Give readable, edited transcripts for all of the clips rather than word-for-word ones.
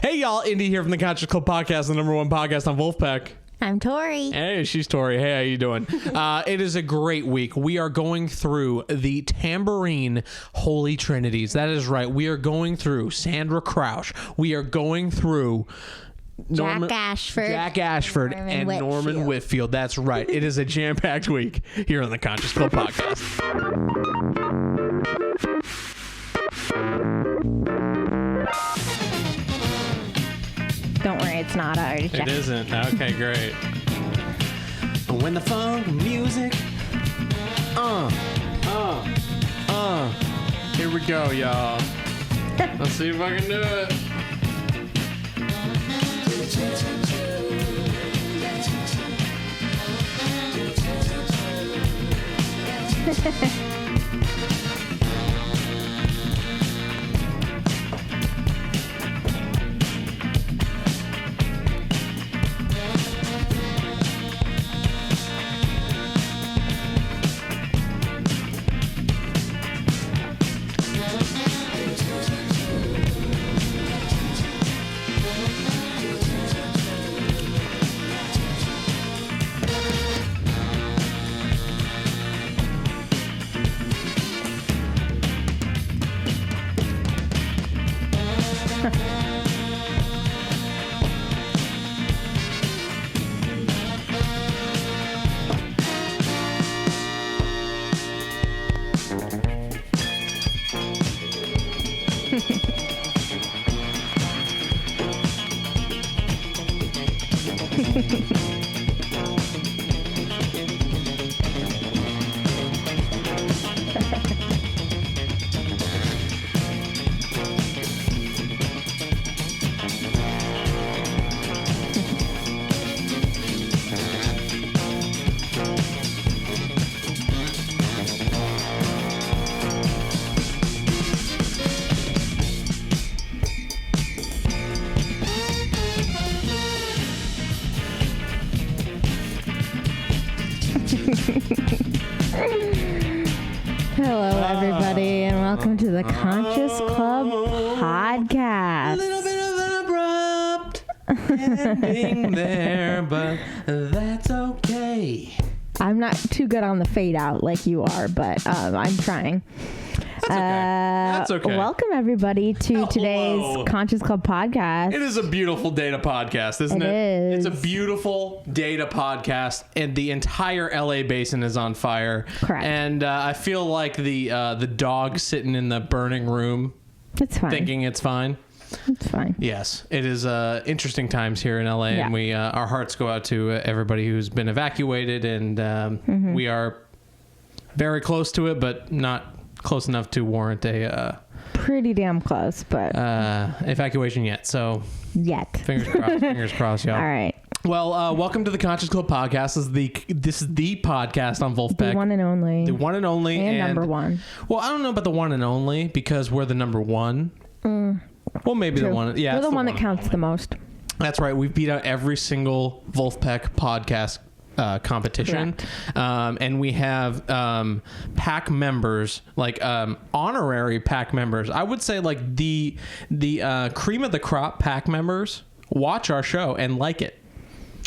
Hey, y'all. Indy here from the Conscious Club Podcast, the number one podcast on Vulfpeck. I'm Tori. Hey, she's Tori. Hey, how you doing? It is a great week. We are going through the Tambourine Holy Trinities. That is right. We are going through Sandra Crouch. We are going through Jack Ashford and Norman Whitfield. That's right. It is a jam-packed week here on the Conscious Club Podcast. Don't worry, it's not. I already checked. It isn't. Okay, great. When the funk music, here we go, y'all. Let's see if I can do it. Hello, everybody, and welcome to the Conscious Club Podcast. A little bit of an abrupt ending there, but that's okay. I'm not too good on the fade out like you are, but I'm trying. That's okay. Welcome, everybody, to today's Conscious Club Podcast. It is a beautiful data podcast, isn't it? It is. It's a beautiful data podcast, and the entire LA basin is on fire. Correct. And I feel like the dog sitting in the burning room, It's fine. thinking it's fine. It's fine. Yes, it is interesting times here in LA, Yeah. and we our hearts go out to everybody who's been evacuated, and we are very close to it, but not close enough to warrant a Pretty damn close, but evacuation yet. So yet. fingers crossed, y'all. All right. Well, welcome to the Conscious Club Podcast. This is the podcast on Vulfpeck. The one and only. The one and only. And number one. Well, I don't know about the one and only because we're the number one. Well, maybe True. the one. Yeah, We're it's the one that and counts only. the most. That's right. We've beat out every single Vulfpeck podcast competition. And we have pack members, like honorary pack members. I would say like the cream of the crop pack members watch our show and like it.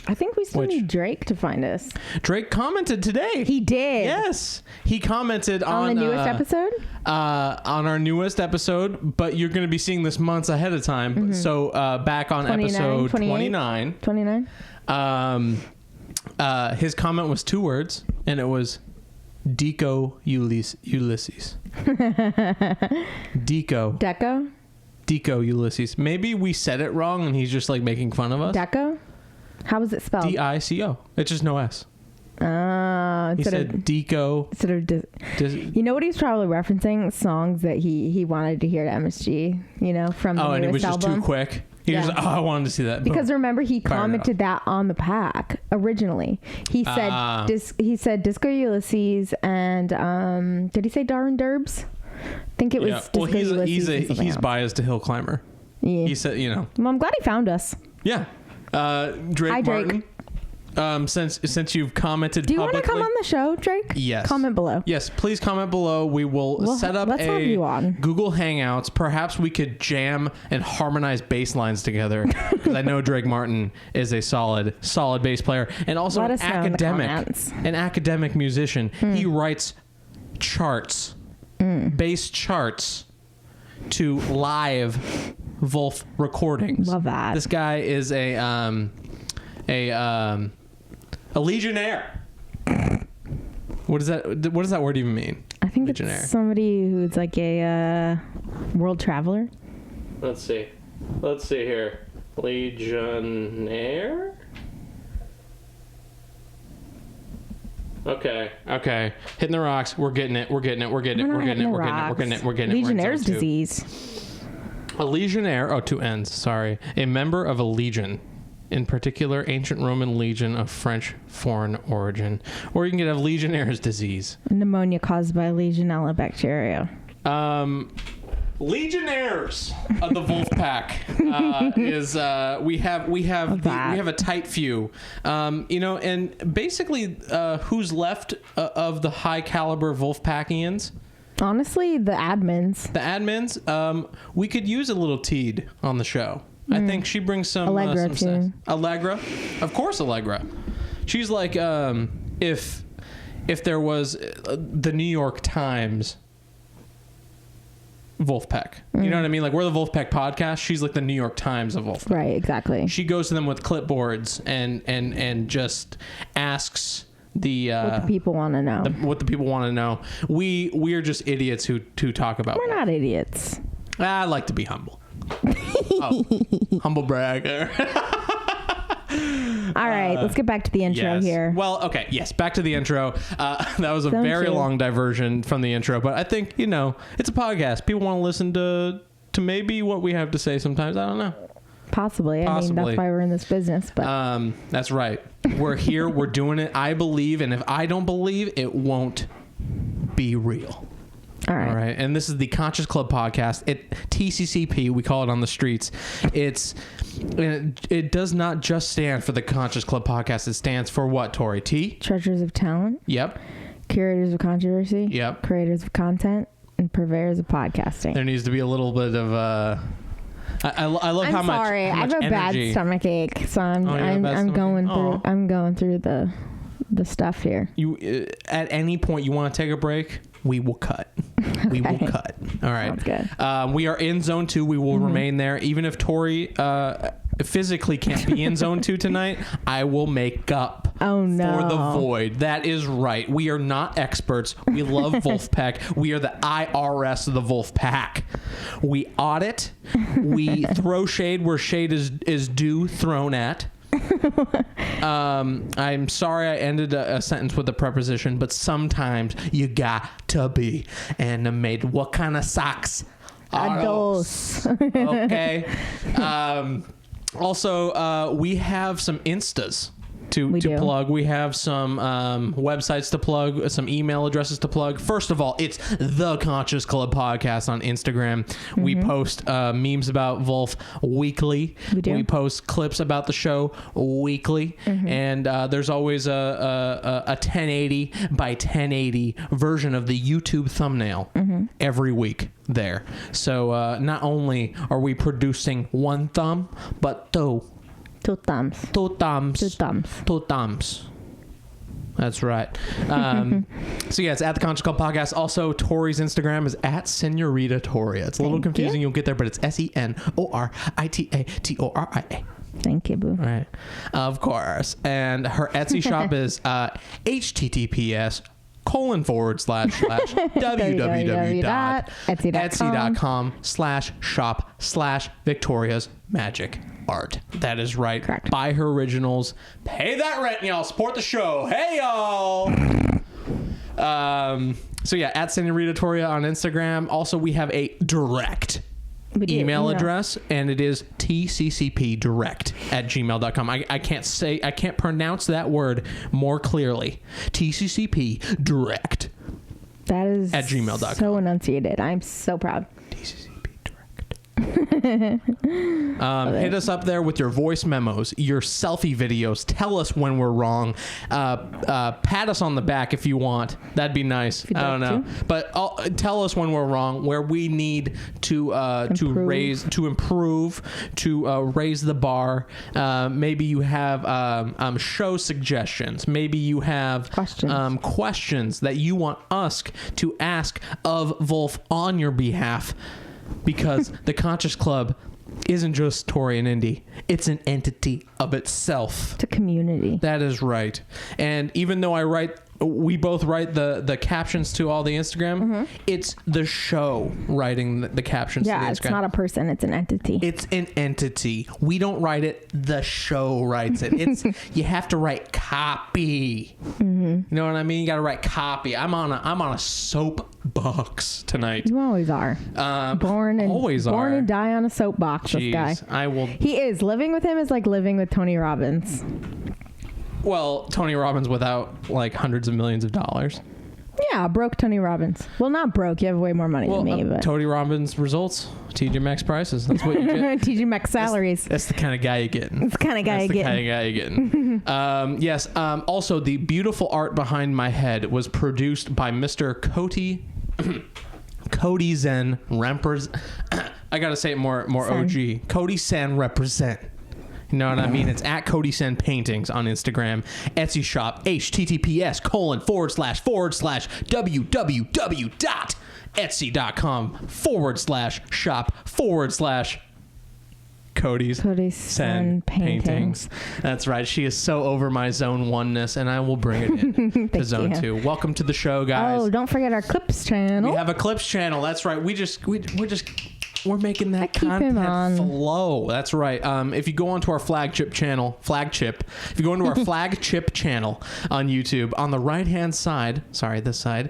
I think we still need Drake to find us. Drake commented today. He did. Yes. He commented On the newest episode? On our newest episode, but you're going to be seeing this months ahead of time. So back on episode 29. 29? His comment was 2 words, and it was Deco Ulysses. Deco? Deco Ulysses. Maybe we said it wrong, and he's just like making fun of us. Deco? How was it spelled? D-I-C-O. It's just no S. He Instead said of Deco. Instead of you know what he's probably referencing? Songs that he wanted to hear at MSG, you know, from the newest album. And it was just too quick. He was I wanted to see that. Because remember, he commented that on the pack originally. He said Disco Ulysses and did he say Darwin Durbs? I think it was Disco Ulysses. He's biased to Hill Climber. Yeah. He said, you know. Well, I'm glad he found us. Yeah. Drake Hi, Drake. Martin. since you've commented Do you publicly, want to come on the show, Drake? Yes. Comment below. Yes, please comment below. We'll set up let's have you on. Google Hangouts. Perhaps we could jam and harmonize bass lines together, because I know Drake Martin is a solid bass player and also an academic musician. He writes charts, bass charts, to live Vulf recordings. Love that. This guy is a legionnaire. What does that word even mean? I think legionnaire. It's somebody who's like a world traveler. Let's see here. Legionnaire? Okay. Hitting the rocks. We're getting it. Legionnaire's disease. A legionnaire. Oh, two N's. Sorry. A member of a legion. In particular, ancient Roman legion of French foreign origin. Or you can get a Legionnaire's disease. Pneumonia caused by Legionella bacteria. Legionnaires of the Vulfpeck is we have a tight few, and basically who's left of the high caliber Vulfpackians. Honestly, the admins. We could use a little Teed on the show. I think she brings some Allegra too. Allegra, of course, Allegra. She's like if there was the New York Times Vulfpeck. You know what I mean? Like, we're the Vulfpeck podcast. She's like the New York Times of Vulfpeck. Right, exactly. She goes to them with clipboards and just asks what the people want to know. What the people want to know. We are just idiots who talk about. We're not idiots. I like to be humble. Humble bragger. All right, let's get back to the intro here. Well, okay, yes, back to the intro. That was a very long diversion from the intro, but I think, it's a podcast. People want to listen to maybe what we have to say sometimes. I don't know. Possibly. I mean, that's why we're in this business. But that's right. We're here. We're doing it. I believe, and if I don't believe, it won't be real. All right. And this is the Conscious Club podcast. TCCP, we call it on the streets. It does not just stand for the Conscious Club podcast. It stands for what, Tori? Treasures of talent. Yep. Curators of controversy. Yep. Creators of content and purveyors of podcasting. There needs to be a little bit of I love how much. I'm sorry. I have a bad stomach ache, so I'm going through the stuff here. You at any point you want to take a break, we will cut. Okay. We will cut. All right. Sounds good. We are in zone 2. We will remain there. Even if Tori physically can't be in zone 2 tonight, I will make up for the void. That is right. We are not experts. We love Vulfpeck. We are the IRS of the Vulfpeck. We audit. We throw shade where shade is due thrown at. I'm sorry I ended a sentence with a preposition, but sometimes you got to be animated. What kind of socks are those? Okay. Also, we have some Instas to plug. We have some websites to plug, some email addresses to plug. First of all, it's the Conscious Club podcast on Instagram. We post memes about Vulf weekly. We post clips about the show weekly. And there's always a 1080 by 1080 version of the YouTube thumbnail every week there. So not only are we producing one thumb, but two thumbs. That's right. So yeah, it's at the Conscious Club podcast. Also, Tori's Instagram is at Senorita Toria. It's a little confusing. You'll get there, but it's SENORITATORIA. Thank you, boo. All right. Of course. And her Etsy shop is https://www.etsy.com/shop/Victoria's Magic Art. That is right. Correct. Buy her originals. Pay that rent, y'all. Support the show. Hey, y'all. So yeah, at Senorita Toria on Instagram. Also, we have a direct email address, and it is tccpdirect@gmail.com. I can't pronounce that word more clearly. tccpdirect. That is at gmail.com. So enunciated. I'm so proud. tccpdirect. Hit us up there with your voice memos, your selfie videos. Tell us when we're wrong. Pat us on the back if you want. That'd be nice. I don't know, but tell us when we're wrong, where we need to raise the bar. Maybe you have show suggestions. Maybe you have questions that you want us to ask of Vulf on your behalf, because the Conscious Club isn't just Tori and Indy. It's an entity of itself. It's a community. That is right. And even though we both write the captions to all the Instagram, it's the show writing the captions to the Instagram. Yeah, it's not a person. It's an entity. It's an entity. We don't write it. The show writes it. You have to write copy. You know what I mean? You got to write copy. I'm on a soapbox tonight. You always are. Born and die on a soapbox. Jeez, this guy. I will. He is. Living with him is like living with Tony Robbins. Well, Tony Robbins without like hundreds of millions of dollars. Yeah, broke Tony Robbins. Well, not broke. You have way more money than me. But Tony Robbins results, TJ Maxx prices. That's what you get. TJ Maxx salaries. That's the kind of guy you're getting. That's the kind of guy you're getting. Yes. Also, the beautiful art behind my head was produced by Mr. Cody Zen. I got to say it more OG. Cody Sen represent. You know what I mean? It's at Cody Sen Paintings on Instagram. Etsy shop, https://www.etsy.com/shop/Cody's Sen Paintings. That's right. She is so over my zone oneness, and I will bring it in to zone 2. Welcome to the show, guys. Oh, don't forget our clips channel. We have a clips channel. That's right. We're making that content flow. That's right. If you go onto our flagship channel on YouTube, on the right-hand side, this side,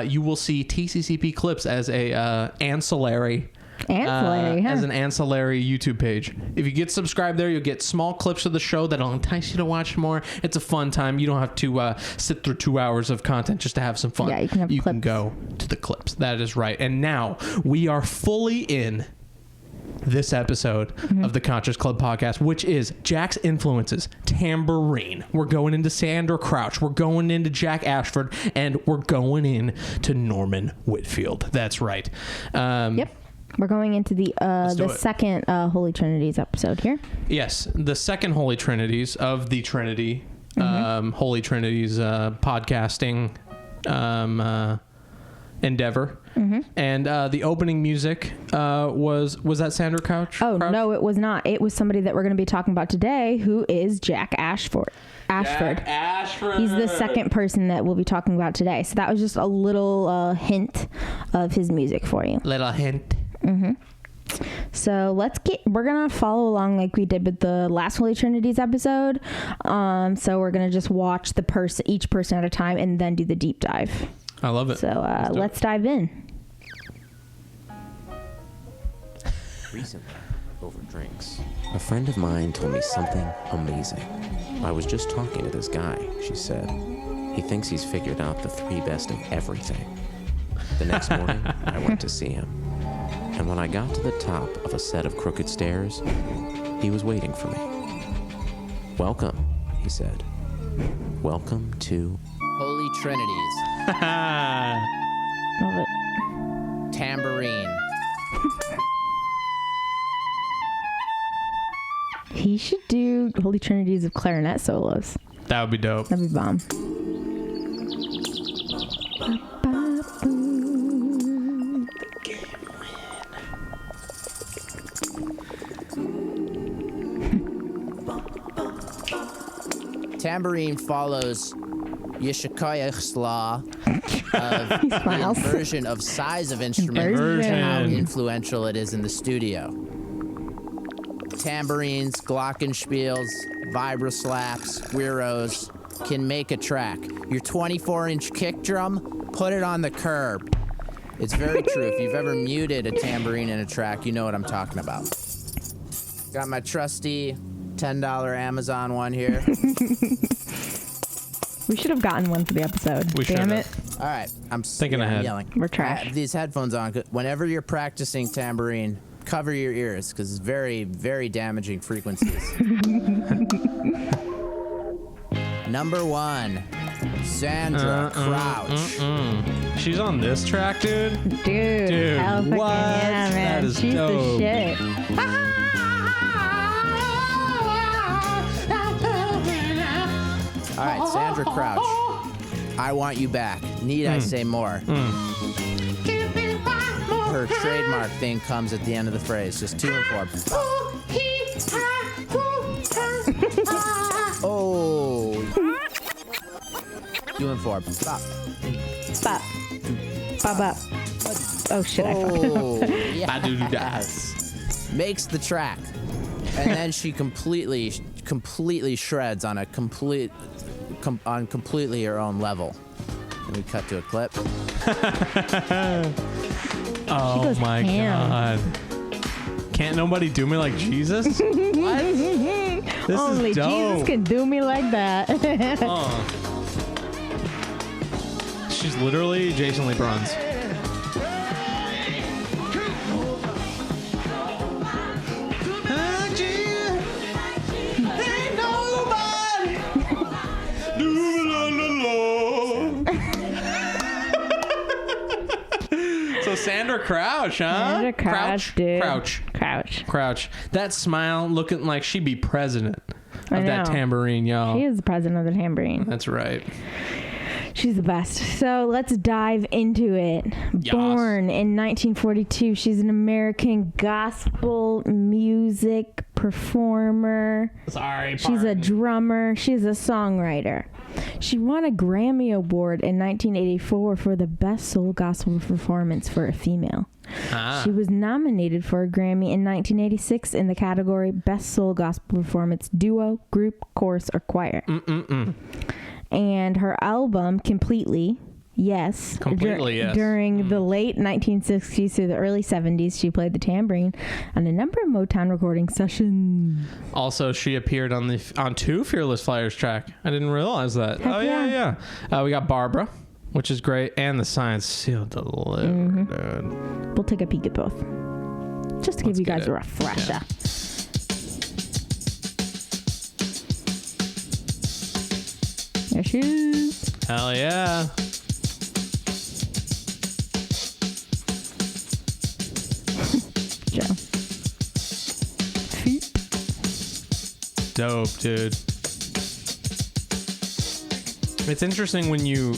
you will see TCCP clips as a ancillary as an ancillary YouTube page. If you get subscribed there, you'll get small clips of the show that'll entice you to watch more. It's a fun time. You don't have to sit through 2 hours of content just to have some fun. Yeah, you can go to the clips. That is right. And now we are fully in this episode of the Conscious Club podcast, which is Jack's influences, Tambourine. We're going into Sandra Crouch. We're going into Jack Ashford, and we're going into Norman Whitfield. That's right. Yep. We're going into the second Holy Trinities episode here. Yes, the second Holy Trinities of the Trinity, Holy Trinities podcasting endeavor. And the opening music was that Sandra Crouch? Oh, no, it was not. It was somebody that we're going to be talking about today, who is Jack Ashford. Jack Ashford. He's the second person that we'll be talking about today. So that was just a little hint of his music for you. Little hint. So we're gonna follow along like we did with the last Holy Trinities episode. So we're gonna just watch each person at a time and then do the deep dive. I love it. So let's dive in. Recently, over drinks, a friend of mine told me something amazing. I was just talking to this guy, she said. He thinks he's figured out the 3 best of everything. The next morning, I went to see him. And when I got to the top of a set of crooked stairs, he was waiting for me. "Welcome," he said. "Welcome to Holy Trinities." Love it. Tambourine. He should do Holy Trinities of clarinet solos. That would be dope. That'd be bomb. Tambourine follows Yeshikoyach's law of the inversion of size of instrument and how influential it is in the studio. Tambourines, glockenspiels, vibroslaps, güiros can make a track. Your 24-inch kick drum, put it on the curb. It's very true. If you've ever muted a tambourine in a track, you know what I'm talking about. Got my trusty $10 Amazon one here. We should have gotten one for the episode. We Damn it. All right, I'm thinking ahead. I'm yelling. We're trash. I have these headphones on. Whenever you're practicing tambourine, cover your ears because it's very, very damaging frequencies. Number 1, Sandra Crouch. She's on this track, dude. Dude, hell fucking what? yeah, man. That is She's dope. the shit. All right, Sandra Crouch. I Want You Back. Need I say more? Her trademark thing comes at the end of the phrase. Just 2 and 4. Oh. 2 and 4. Bop. Bop. Bop, bop. Oh, shit, I fucked it up. Oh, yes. Makes the track. And then she completely shreds on completely her own level. And we cut to a clip. Oh goes my ham. god. Can't nobody do me like Jesus? What? This Only is dope. Jesus can do me like that. She's literally Jason Lee Bruns. So Sandra Crouch, huh? Sandra Crouch, dude. Crouch. That smile looking like she'd be president of that know. tambourine, y'all. She is the president of the tambourine. That's right. She's the best. So let's dive into it. Yes. Born in 1942, she's an American gospel music performer. Sorry, She's a drummer. She's a songwriter. She won a Grammy Award in 1984 for the Best Soul Gospel Performance for a Female. She was nominated for a Grammy in 1986 in the category Best Soul Gospel Performance Duo, Group, Chorus, or Choir. And her album, Completely, yes. During the late 1960s through the early 70s, she played the tambourine on a number of Motown recording sessions. Also, she appeared on 2 Fearless Flyers track. I didn't realize that. Heck yeah. We got Barbara, which is great, and the Science Seal delivered. Dude. We'll take a peek at both, just to give you guys a refresher. Yeah. There she is. Hell yeah. Joe. Feet. Dope, dude. It's interesting when you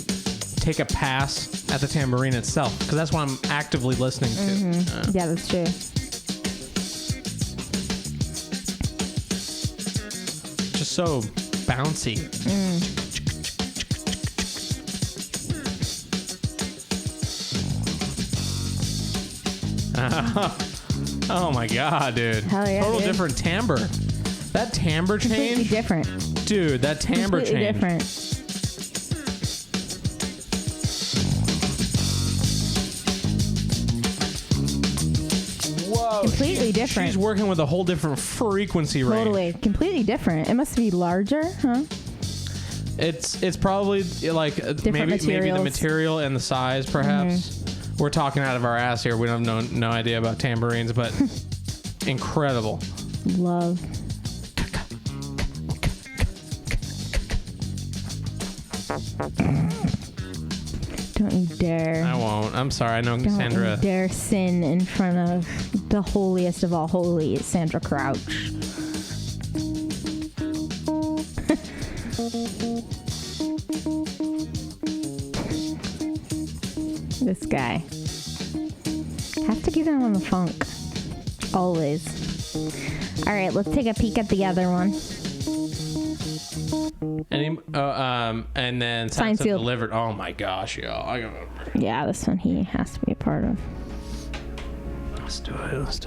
take a pass at the tambourine itself, because that's what I'm actively listening to. Yeah, that's true. Just so bouncy. Oh my god, dude. Hell yeah, Total dude. different timbre. That timbre Completely change. different. Dude, that timbre Completely change. different. Whoa. Completely different. She's working with a whole different frequency range. Totally. Completely different. It must be larger, huh? It's probably like maybe the material and the size, perhaps. We're talking out of our ass here. We don't have no idea about tambourines, but incredible. Love. Don't you dare. I won't. I'm sorry. I know Don't Sandra. you dare sin in front of the holiest of all holy, Sandra Crouch. This guy. Have to get him on the funk. Always. All right, let's take a peek at the other one. And then Signed, Science sealed. Delivered. Oh my gosh, y'all. Yeah, this one he has to be a part of. Let's do it.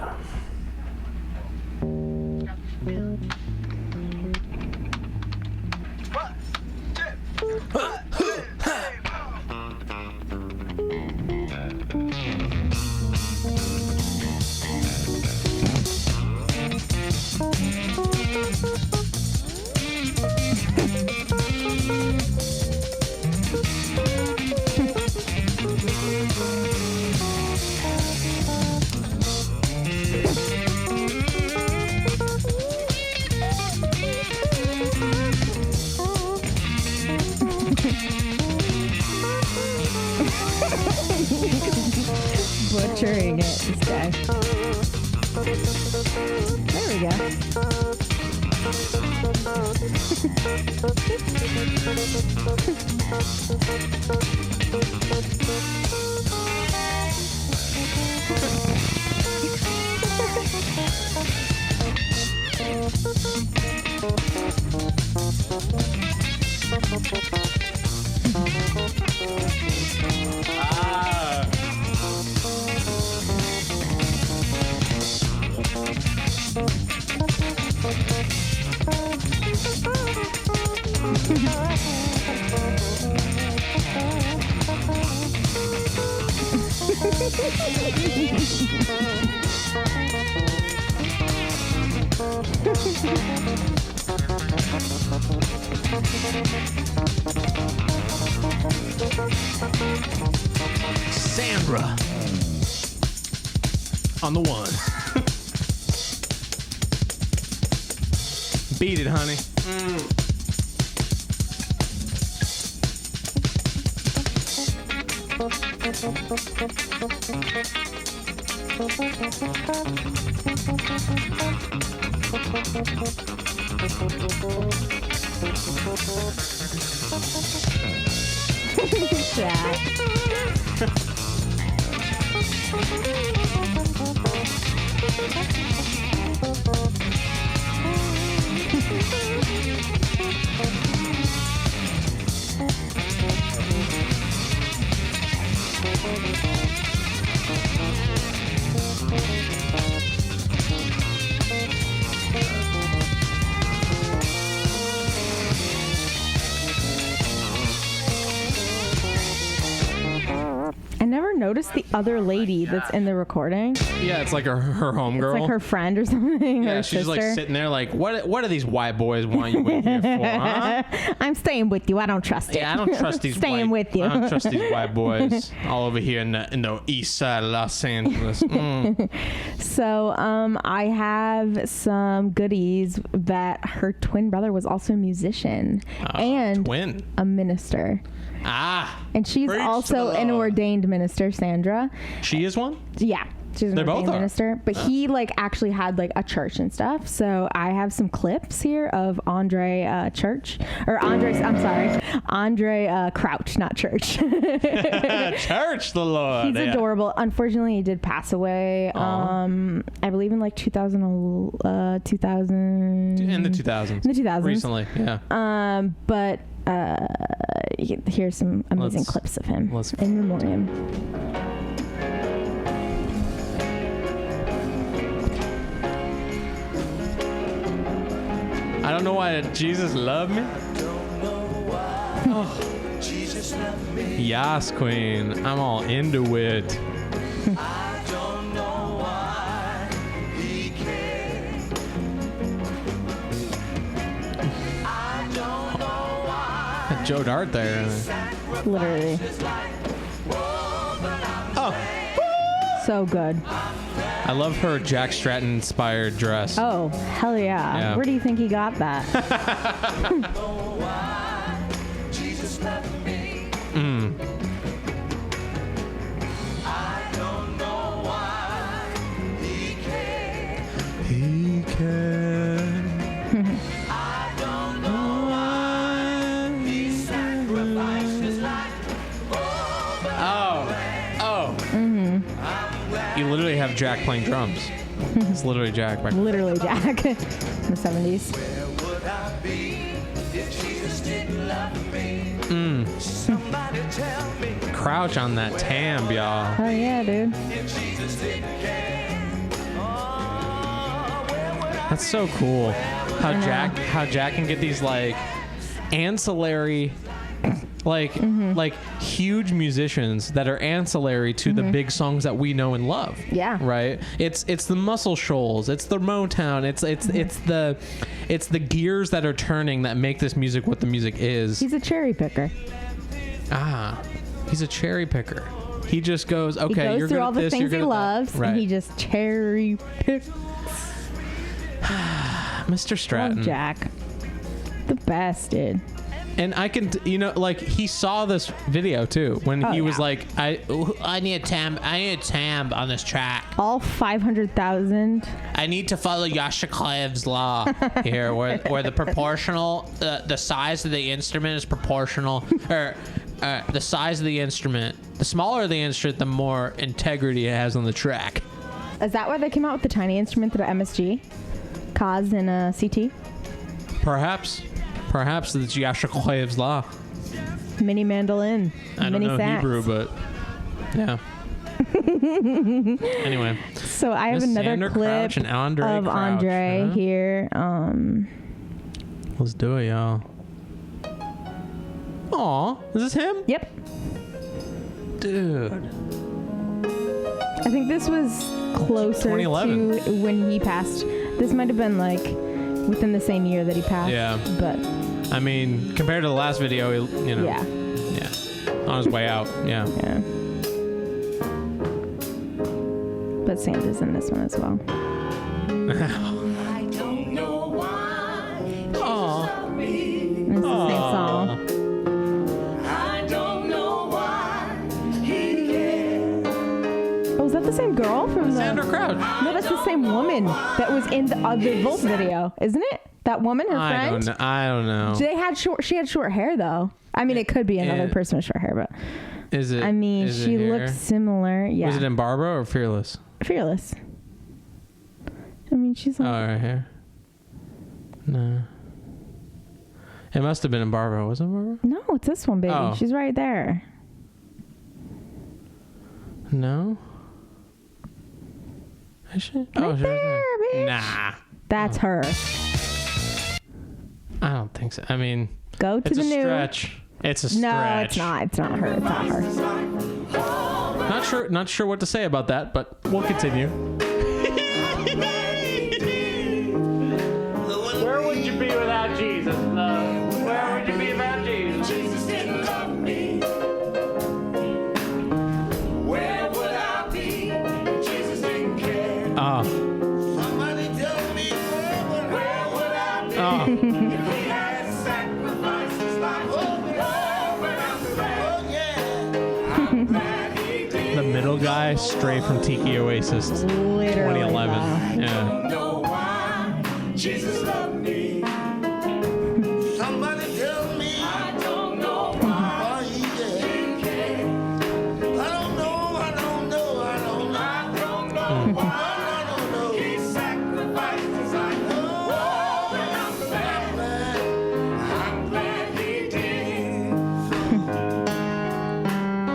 Sandra on the one. Beat it, honey. I never noticed the other lady that's in the recording. Yeah, it's like her homegirl. It's like her friend or something. Yeah, her she's sister. like sitting there like, what do these white boys want you with here for, huh? I'm staying with you. I don't trust you. Yeah, I don't trust these Staying with you. I don't trust these white boys all over here in the east side of Los Angeles. So I have some goodies that her twin brother was also a musician and Twin. a minister. And she's Preach to also the an Lord. ordained minister, Sandra. She is one? Yeah. She's an They both ordained are. minister. But he like actually had like a church and stuff. So I have some clips here of Andre Crouch, not Church. Church the Lord. He's adorable. Unfortunately, he did pass away. I believe in like 2000. In the 2000s. In the 2000s. Recently, yeah. But here's some amazing clips of him in memoriam. I don't know why Jesus loved me. Oh. Yes, Queen. I'm all into it. I don't know why he cared. I don't know why. Had Joe Dart there. Literally. Oh. So good. I love her Jack Stratton inspired dress. Oh, hell yeah. Yeah. Where do you think he got that? Jesus loved me. I don't know why he cared. He cared. I don't know why he sacrificed his life. Oh. You literally have Jack playing drums. It's literally Jack. Literally Jack. In the 70s. Where would I be if Jesus didn't love me? Somebody tell me Crouch on that tam, y'all. Hell yeah, dude. if Jesus didn't care. Oh, where would I That's so cool. How Jack can get these like ancillary like huge musicians that are ancillary to the big songs that we know and love. Yeah. Right? It's the Muscle Shoals, it's the Motown, it's the gears that are turning that make this music what the music is. He's a cherry picker. He's a cherry picker. He just goes, okay, He goes you're through good all at the this, things you're good he at that. loves, Right. and he just cherry picks. Mr. Stratton. Love Jack. The best, dude. And I can, like he saw this video too when he was like, I need a tam on this track. All 500,000. I need to follow Yashklev's law here, where the proportional, the size of the instrument is proportional, or the size of the instrument. The smaller the instrument, the more integrity it has on the track. Is that why they came out with the tiny instrument, the MSG, Kaz and CT? Perhaps it's Yashklev's law. Mini mandolin. I don't mini know sax. Hebrew, but yeah. Anyway. So I have another clip and Andre of Crouch, Andre here. Let's do it, y'all. Aw, is this him? Yep. Dude. I think this was closer 2011. to when he passed. This might have been like within the same year that he passed. Yeah. But I mean, compared to the last video, yeah. On his way out, yeah. Yeah. But Santa's in this one as well. I don't know why. Aw. And it's the same song. I don't know why he cares. Oh, is that the same girl from the... Sandra Crouch. No, that's the same woman that was in the Vulf video, isn't it? That woman, her friend? I don't know. She had short hair, though. I mean, it could be another person with short hair, but... Is it? I mean, she looks similar. Yeah. Was it in Barbara or Fearless? Fearless. I mean, she's like... Oh, right here. No. It must have been in Barbara. Was it Barbara? No, it's this one, baby. Oh. She's right there. No? Is she? Right she's right there, bitch. Nah. That's her. I don't think so. I mean, Go to it's the a new... stretch. It's a stretch. No, it's not. It's not her. It's not her. Not sure what to say about that, but we'll continue. Where would you be without Jesus, love? Where would you be without Jesus? Jesus didn't love me. Where would I be if Jesus didn't care? Somebody tell me where would I be if he had sacrifices like I'm glad he did. The middle guy, straight from Tiki Oasis, Literally. 2011. Yeah. Don't know why Jesus loved me. Somebody tell me. I don't know why he cared. I don't know why. He sacrificed his life. Oh, and I'm glad he did.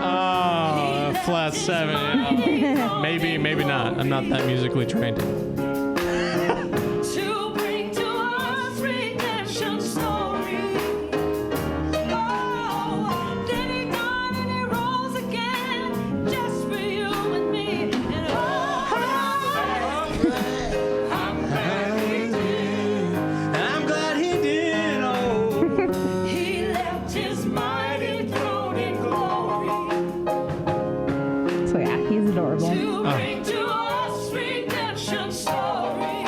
Oh, flat 7. Maybe not. I'm not that musically trained. To bring to us redemption story. Oh, then he died and he rose again, just for you and me. And I'm glad he did. I'm glad he did. Oh. He left his mighty throne in glory. So yeah, he's adorable. To bring to us redemption story.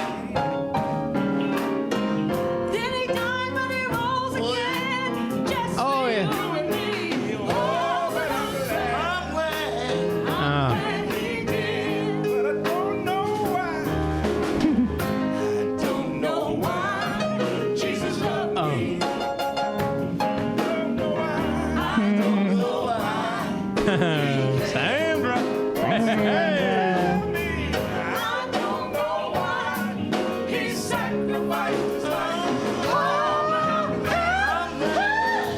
Then he died, but he rose again, just for you and me. Oh, but I'm glad he did. But I don't know why. I don't know why Jesus loved me. I don't know why. Sandra. I don't know why he sacrificed his life. Oh,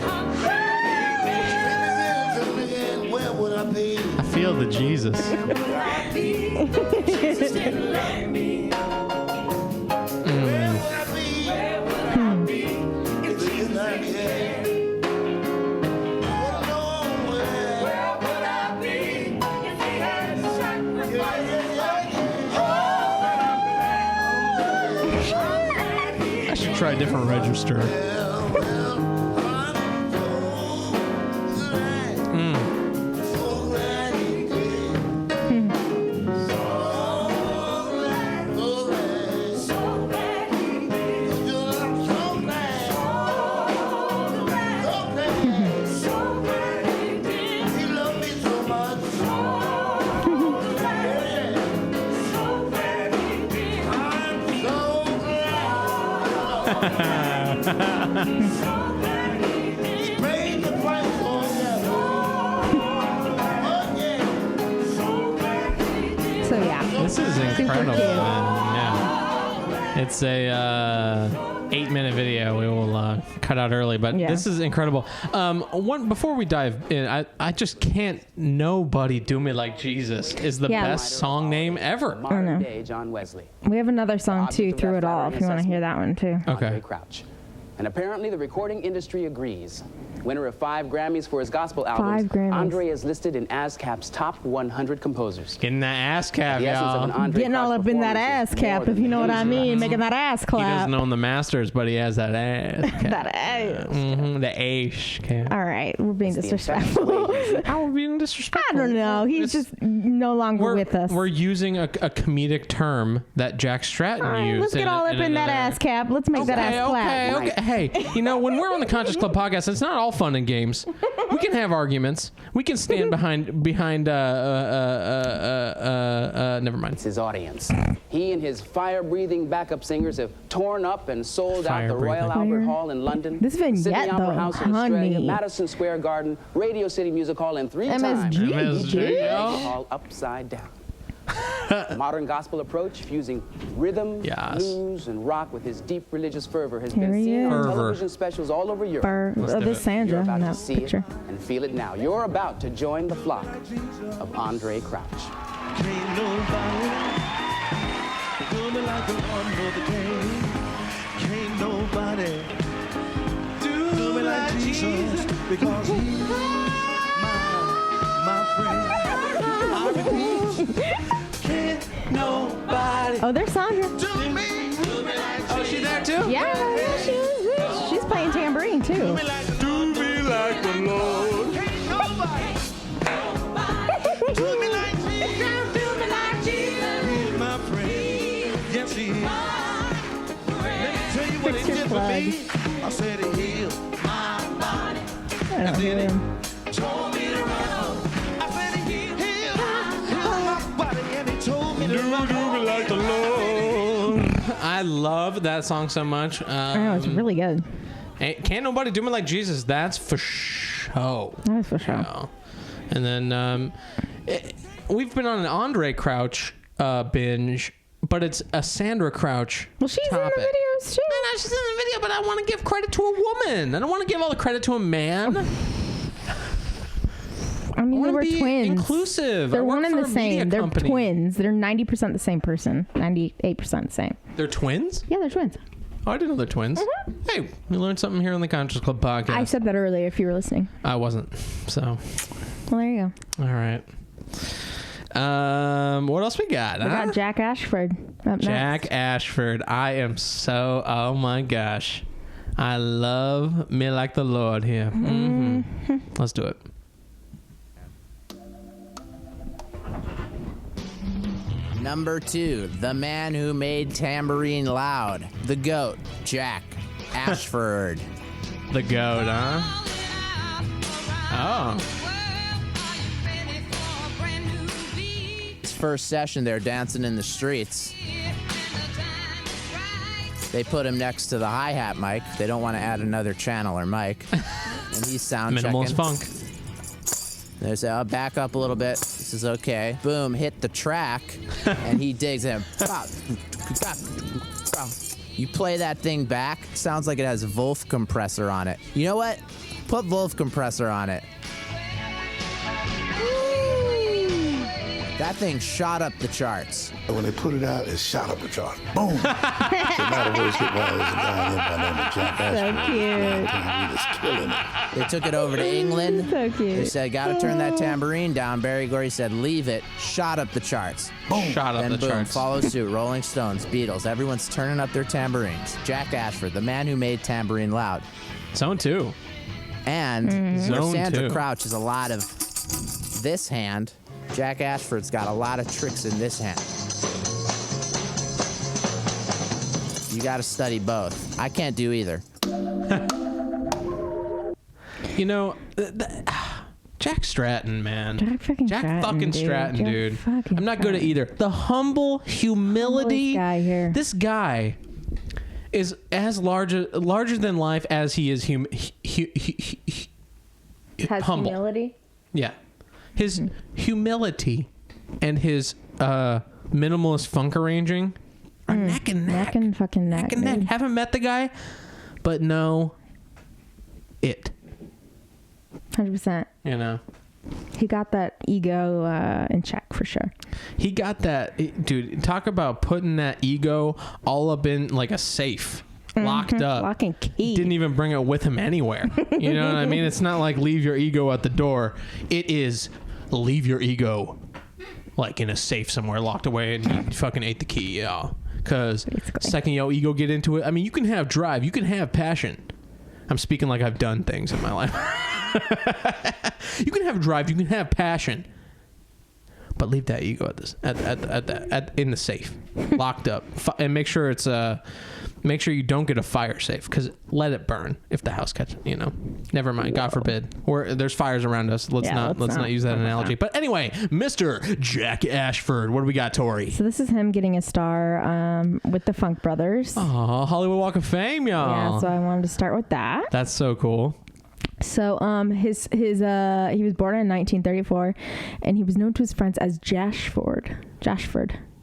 I'm glad he did. Where would I be? I feel the Jesus. Where would I be? Jesus didn't love me. Where would I be? Where would I be if Jesus didn't care? Where would I be if he had sacrificed his life? Oh, but I'm glad he I should try a different register. Paid the price for that. Oh, yeah. So yeah. This is incredible, cute. man. Yeah. It's a 8-minute video. We will cut out early, but Yeah. this is incredible. One before we dive in, I just can't. Nobody Do Me Like Jesus is the Yeah. best song name ever. Modern day John Wesley. We have another song too, Through It All, if you want to hear that one too. Okay. Andre Crouch. And apparently the recording industry agrees. Winner of 5 Grammys for his gospel albums, 5 Grammys. Andre is listed in ASCAP's top 100 composers. Getting that ass cap, The essence of an y'all. Andre Getting all Crouch up in that performance ass is cap, more if you than know what I his mean. Making that ass He clap. doesn't own the Masters, but he has that ass cap. That ass. The ash cap. All right, we're being The disrespectful. How are we being disrespectful? I don't know. He's It's- just no longer with us. We're using a comedic term that Jack Stratton All right, used. let's get all up in that ass cap. Let's make that ass clap. Okay. Hey, you know, when we're on the Conscious Club podcast, it's not all fun and games. We can have arguments. We can stand behind. Never mind. his audience. He and his fire-breathing backup singers have torn up and sold out the Royal Fire-breathing. Albert Hall in London, This vignette, Sydney Opera though, House in Australia, honey. Madison Square Garden, Radio City Music Hall, and 3 times MSG. MSG, y'all. all upside down. Modern gospel approach fusing rhythm, Yes. blues, and rock with his deep religious fervor has Here been he seen on is. television specials all over Europe. Let's do This it. Sandra You're in about to that see picture. it and feel it now. You're about to join the flock of Andre Crouch. Can't nobody do me like the Lord, no, they can't nobody do me like Jesus, because he's my friend. I repeat, can't nobody Oh, there's Sandra. do me like Oh, she there too? Yeah, she's playing tambourine too. do me like the Lord. Can't nobody do me like Jesus. He's my friend. Yes, he is. Let me tell you what he Picture did for me. I said he healed my body. I don't hear him. Told me to run on. I said he healed my body, and he told me to run on. Like the Lord. I love that song so much. I know, it's really good. Can't nobody do me like Jesus. That's for show. That's for sure. Yeah. And then we've been on an Andre Crouch binge, but it's a Sandra Crouch. Well, she's topic. in the videos too. No, she's in the video, but I want to give credit to a woman. I don't want to give all the credit to a man. I mean, they wanna were be twins. inclusive. I They're work one and for the a media same. They're company. twins. They're 90% the same person. 98% the same. They're twins? Yeah, they're twins. Oh, I didn't know they're twins. Hey, we learned something here on the Conscious Club podcast. I said that earlier if you were listening. I wasn't. So, Well, there you go. all right. What else we got? We huh? got Jack Ashford up Jack next. Ashford. I am so, oh my gosh. I love Me Like the Lord here. Mm-hmm. Let's do it. Number 2, the man who made tambourine loud, the GOAT, Jack Ashford. The goat, huh? Oh. His first session, they're dancing in the streets. They put him next to the hi-hat mic. They don't want to add another channel or mic. And he's sound Minimalist checking. funk. They say, oh, back up a little bit. This is okay. Boom, hit the track, and he digs in. You play that thing back, sounds like it has Vulf compressor on it. You know what? Put Vulf compressor on it. That thing shot up the charts. When they put it out, it shot up the chart. Boom! So now the words hit wise. There's a guy in by the name of Jack Ashford. cute. He was killing it. They took it over to England. So They cute. said, gotta turn that tambourine down. Barry Gordy said, leave it. Shot up the charts. Shot up Then the boom, charts. follow suit. Rolling Stones, Beatles, everyone's turning up their tambourines. Jack Ashford, the man who made tambourine loud. Zone 2. And where Zone Sandra 2. Crouch is a lot of this hand, Jack Ashford's got a lot of tricks in this hand. You got to study both. I can't do either. You know, Jack Stratton, man. Jack fucking fucking dude. Stratton, Jack dude. fucking I'm not good at Stratton. either. The humble humility. Humblest guy here. This guy is as larger than life as he is Has humble. humility. Yeah, his humility and his minimalist funk arranging are neck and neck. Neck and fucking neck. Dude. Haven't met the guy, but know it. 100%. You know, he got that ego in check for sure. He got that, dude. Talk about putting that ego all up in like a safe. Locked up. Lock and key. Didn't even bring it with him anywhere. You know what I mean? It's not like leave your ego at the door. It is leave your ego like in a safe somewhere locked away and you fucking ate the key, yeah. Because second your ego get into it, I mean, you can have drive, you can have passion. I'm speaking like I've done things in my life. You can have drive, you can have passion. But leave that ego in the safe, locked up, and make sure it's make sure you don't get a fire safe, because let it burn if the house catches. You know, never mind. God forbid. Or there's fires around us. Let's not use that analogy. But anyway, Mr. Jack Ashford, what do we got, Tori? So this is him getting a star with the Funk Brothers. Oh, Hollywood Walk of Fame, y'all. Yeah, so I wanted to start with that. That's so cool. So he was born in 1934, and he was known to his friends as Jashford, huh?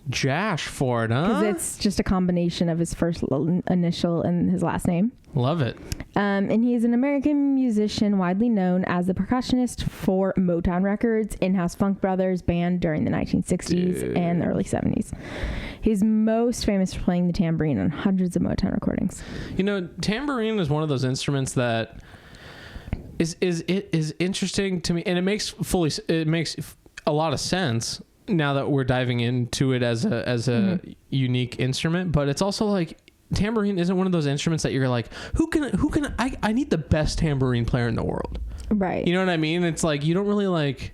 Because it's just a combination of his first initial and his last name. Love it. And he is an American musician widely known as the percussionist for Motown Records, in-house Funk Brothers band during the 1960s and the early 70s. He's most famous for playing the tambourine on hundreds of Motown recordings. You know, tambourine is one of those instruments that is interesting to me, and it makes a lot of sense now that we're diving into it as a unique instrument. But it's also like tambourine isn't one of those instruments that you're like, I need the best tambourine player in the world, right? You know what I mean? It's like you don't really like,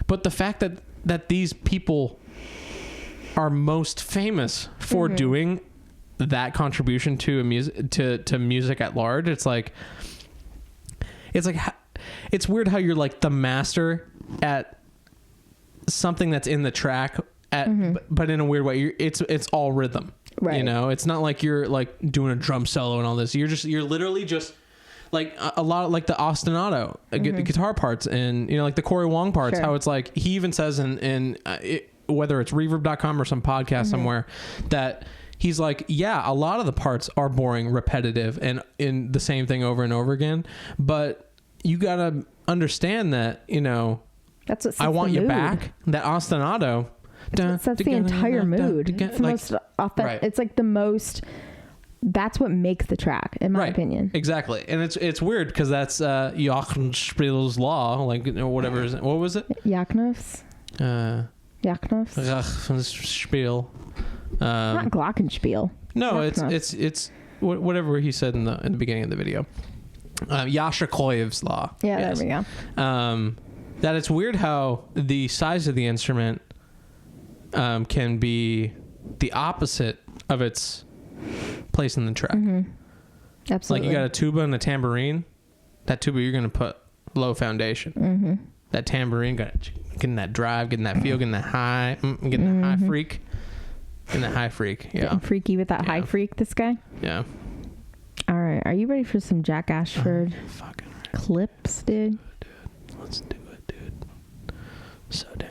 but the fact that these people are most famous for doing that contribution to music at large, it's weird how you're like the master at something that's in the track but in a weird way. It's all rhythm, right? You know, it's not like you're like doing a drum solo and all this. You're literally just like a lot of like the ostinato guitar parts, and you know, like the Corey Wong parts. Sure. How it's like he even says in whether it's reverb.com or some podcast somewhere that he's like, yeah, a lot of the parts are boring, repetitive, and in the same thing over and over again. But you got to understand that, you know, that's what I want you back. That ostinato. That's the entire mood. It's the most authentic. Right. It's like the most. That's what makes the track, in my opinion. Exactly, and it's weird because that's Jochen Spiel's law, like whatever. What was it? Jachnof's. Jachnof's Spiel. Not Glockenspiel. No, Jachnof's. it's whatever he said in the beginning of the video. Yasha Koyev's law. Yeah, yes. There we go. That it's weird how the size of the instrument can be the opposite of its place in the track. Absolutely. Like you got a tuba and a tambourine. That tuba you're going to put low foundation. That tambourine getting that drive, getting that feel, getting that high, getting that high freak. And that high freak. Yeah. Getting freaky with that high freak, this guy. Yeah. All right. Are you ready for some Jack Ashford clips, dude? Let's do it, dude. So down.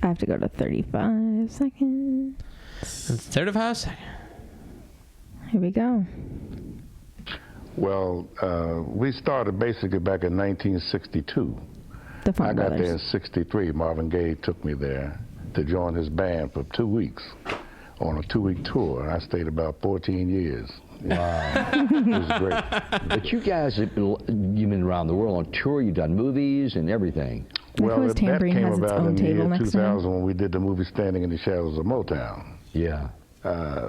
I have to go to 35 seconds. 35 seconds. Here we go. Well, we started basically back in 1962. The Funk I got Brothers. There in 63. Marvin Gaye took me there to join his band for 2 weeks on a 2-week tour. I stayed about 14 years. Wow. It was great. But you guys, you've been around the world on tour. You've done movies and everything. Well, that came about in the year 2000 when we did the movie Standing in the Shadows of Motown. Yeah.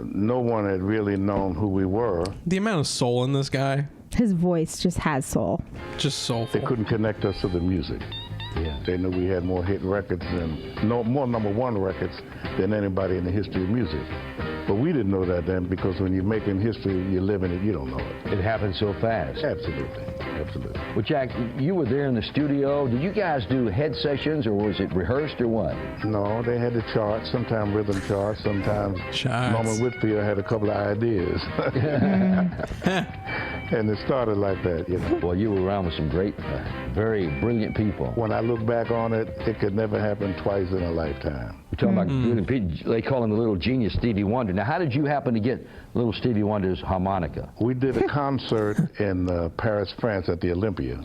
No one had really known who we were. The amount of soul in this guy. His voice just has soul. Just soulful. They couldn't connect us to the music. Yeah. They knew we had more hit records and more number one records than anybody in the history of music. But we didn't know that then, because when you're making history, you're living it, you don't know it. It happened so fast. Absolutely. Absolutely. Well, Jack, you were there in the studio. Did you guys do head sessions, or was it rehearsed, or what? No, they had the charts, sometimes rhythm charts, sometimes Norman Whitfield had a couple of ideas. And it started like that, you know. Well, you were around with some great, very brilliant people. When I look back on it, it could never happen twice in a lifetime. We're talking about brilliant people. They call him the little genius Stevie Wonder. Now, how did you happen to get little Stevie Wonder's harmonica? We did a concert in Paris, France at the Olympia.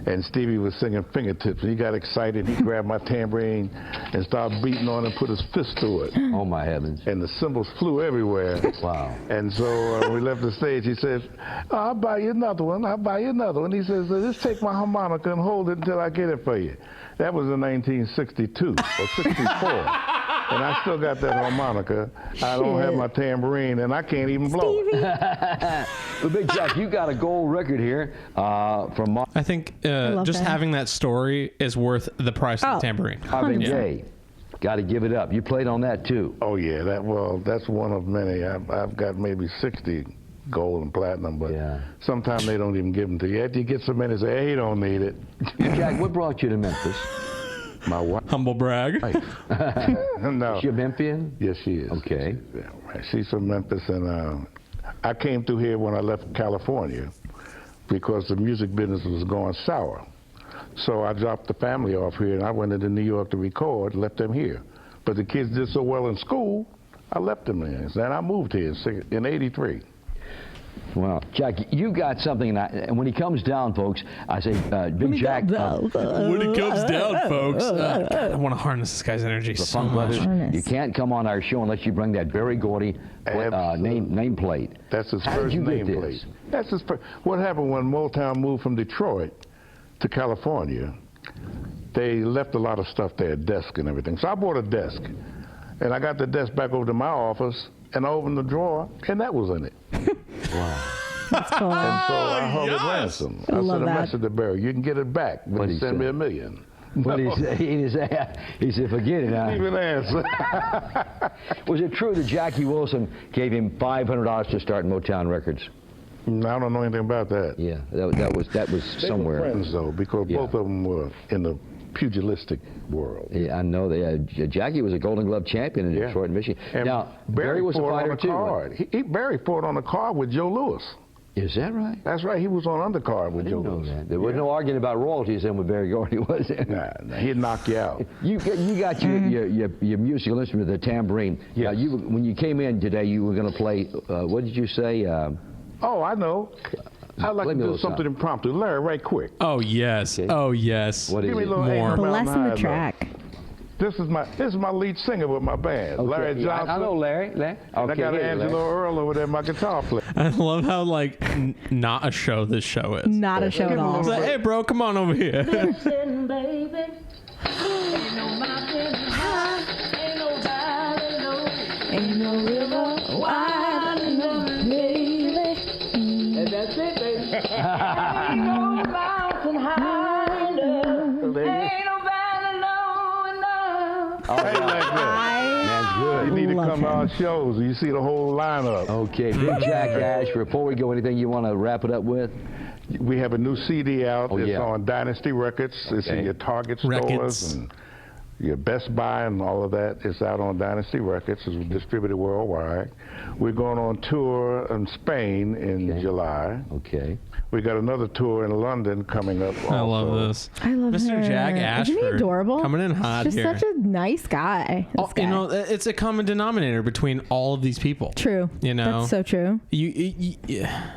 And Stevie was singing Fingertips, and he got excited. He grabbed my tambourine and started beating on it and put his fist through it. Oh, my heavens. And the cymbals flew everywhere. Wow. And so when we left the stage, he said, I'll buy you another one. I'll buy you another one. He says, just take my harmonica and hold it until I get it for you. That was in 1962 or 64. And I still got that harmonica. I don't have my tambourine, and I can't even blow it. Well, Big Jack, you got a gold record here from... I think just having that story is worth the price of the tambourine. Marvin Gaye, got to give it up. You played on that, too. Oh, yeah. That's one of many. I've got maybe 60 gold and platinum, but sometimes they don't even give them to you. After you get so many, say, hey, you don't need it. Jack, what brought you to Memphis? My wife. Humble brag. No. Is she a Memphian? Yes, she is. Okay. She's from Memphis, and I came through here when I left California because the music business was going sour. So I dropped the family off here, and I went into New York to record, left them here. But the kids did so well in school, I left them there. And I moved here in 83. Well, Jack, you got something, and when he comes down, folks, I say, Big Jack. When he comes down, folks. I want to harness this guy's energy so much. You can't come on our show unless you bring that Berry Gordy nameplate. That's his first nameplate. That's his first. What happened when Motown moved from Detroit to California? They left a lot of stuff there, desk and everything. So I bought a desk, and I got the desk back over to my office, and I opened the drawer, and that was in it. Wow. That's cool. And so I held it ransom. I sent a message to Barry, you can get it back, but he send me $1 million. What did he say? He said, forget it. He didn't even answer. Was it true that Jackie Wilson gave him $500 to start Motown Records? No, I don't know anything about that. Yeah, that was somewhere. They were friends, though, because both of them were in the pugilistic world. Yeah, I know. Jackie was a Golden Glove champion in Detroit, Michigan. And now, Barry was a fighter, too. Barry fought on the card with Joe Louis. Is that right? That's right. He was on undercard with Joe Louis. There was no arguing about royalties then with Barry Gordy, was there? Nah, he'd knock you out. You got your musical instrument, the tambourine. Yes. Now, when you came in today, you were going to play, what did you say? Oh, I know. I'd like to do something impromptu. Larry, right quick. Oh, yes. Okay. Oh, yes. What is it? More. Blessing the track. This is my lead singer with my band, Okay. Larry Johnson. I know Larry. Okay, and I got Angelo Earl over there, my guitar player. I love how, not a show this show is. Not a show at all. It's like, hey, bro, come on over here. Listen, baby. Ain't no mountain high, ain't no valley low, ain't no river wide enough, baby. And that's it, baby. Ain't no mountain high enough, ain't no valley low enough. All right. That's good. You need to come to our shows. You see the whole lineup. Okay, Big Jack Ash, before we go, anything you want to wrap it up with? We have a new CD out. It's on Dynasty Records. It's in your Target stores and your Best Buy and all of that. It's out on Dynasty Records. It's distributed worldwide. We're going on tour in Spain in July. Okay. We got another tour in London coming up. I love this. I love Mr. her. Jack Ashford. Isn't he adorable? Coming in hot He's here. just such a nice guy. You know, it's a common denominator between all of these people. True. You know, that's so true. Yeah.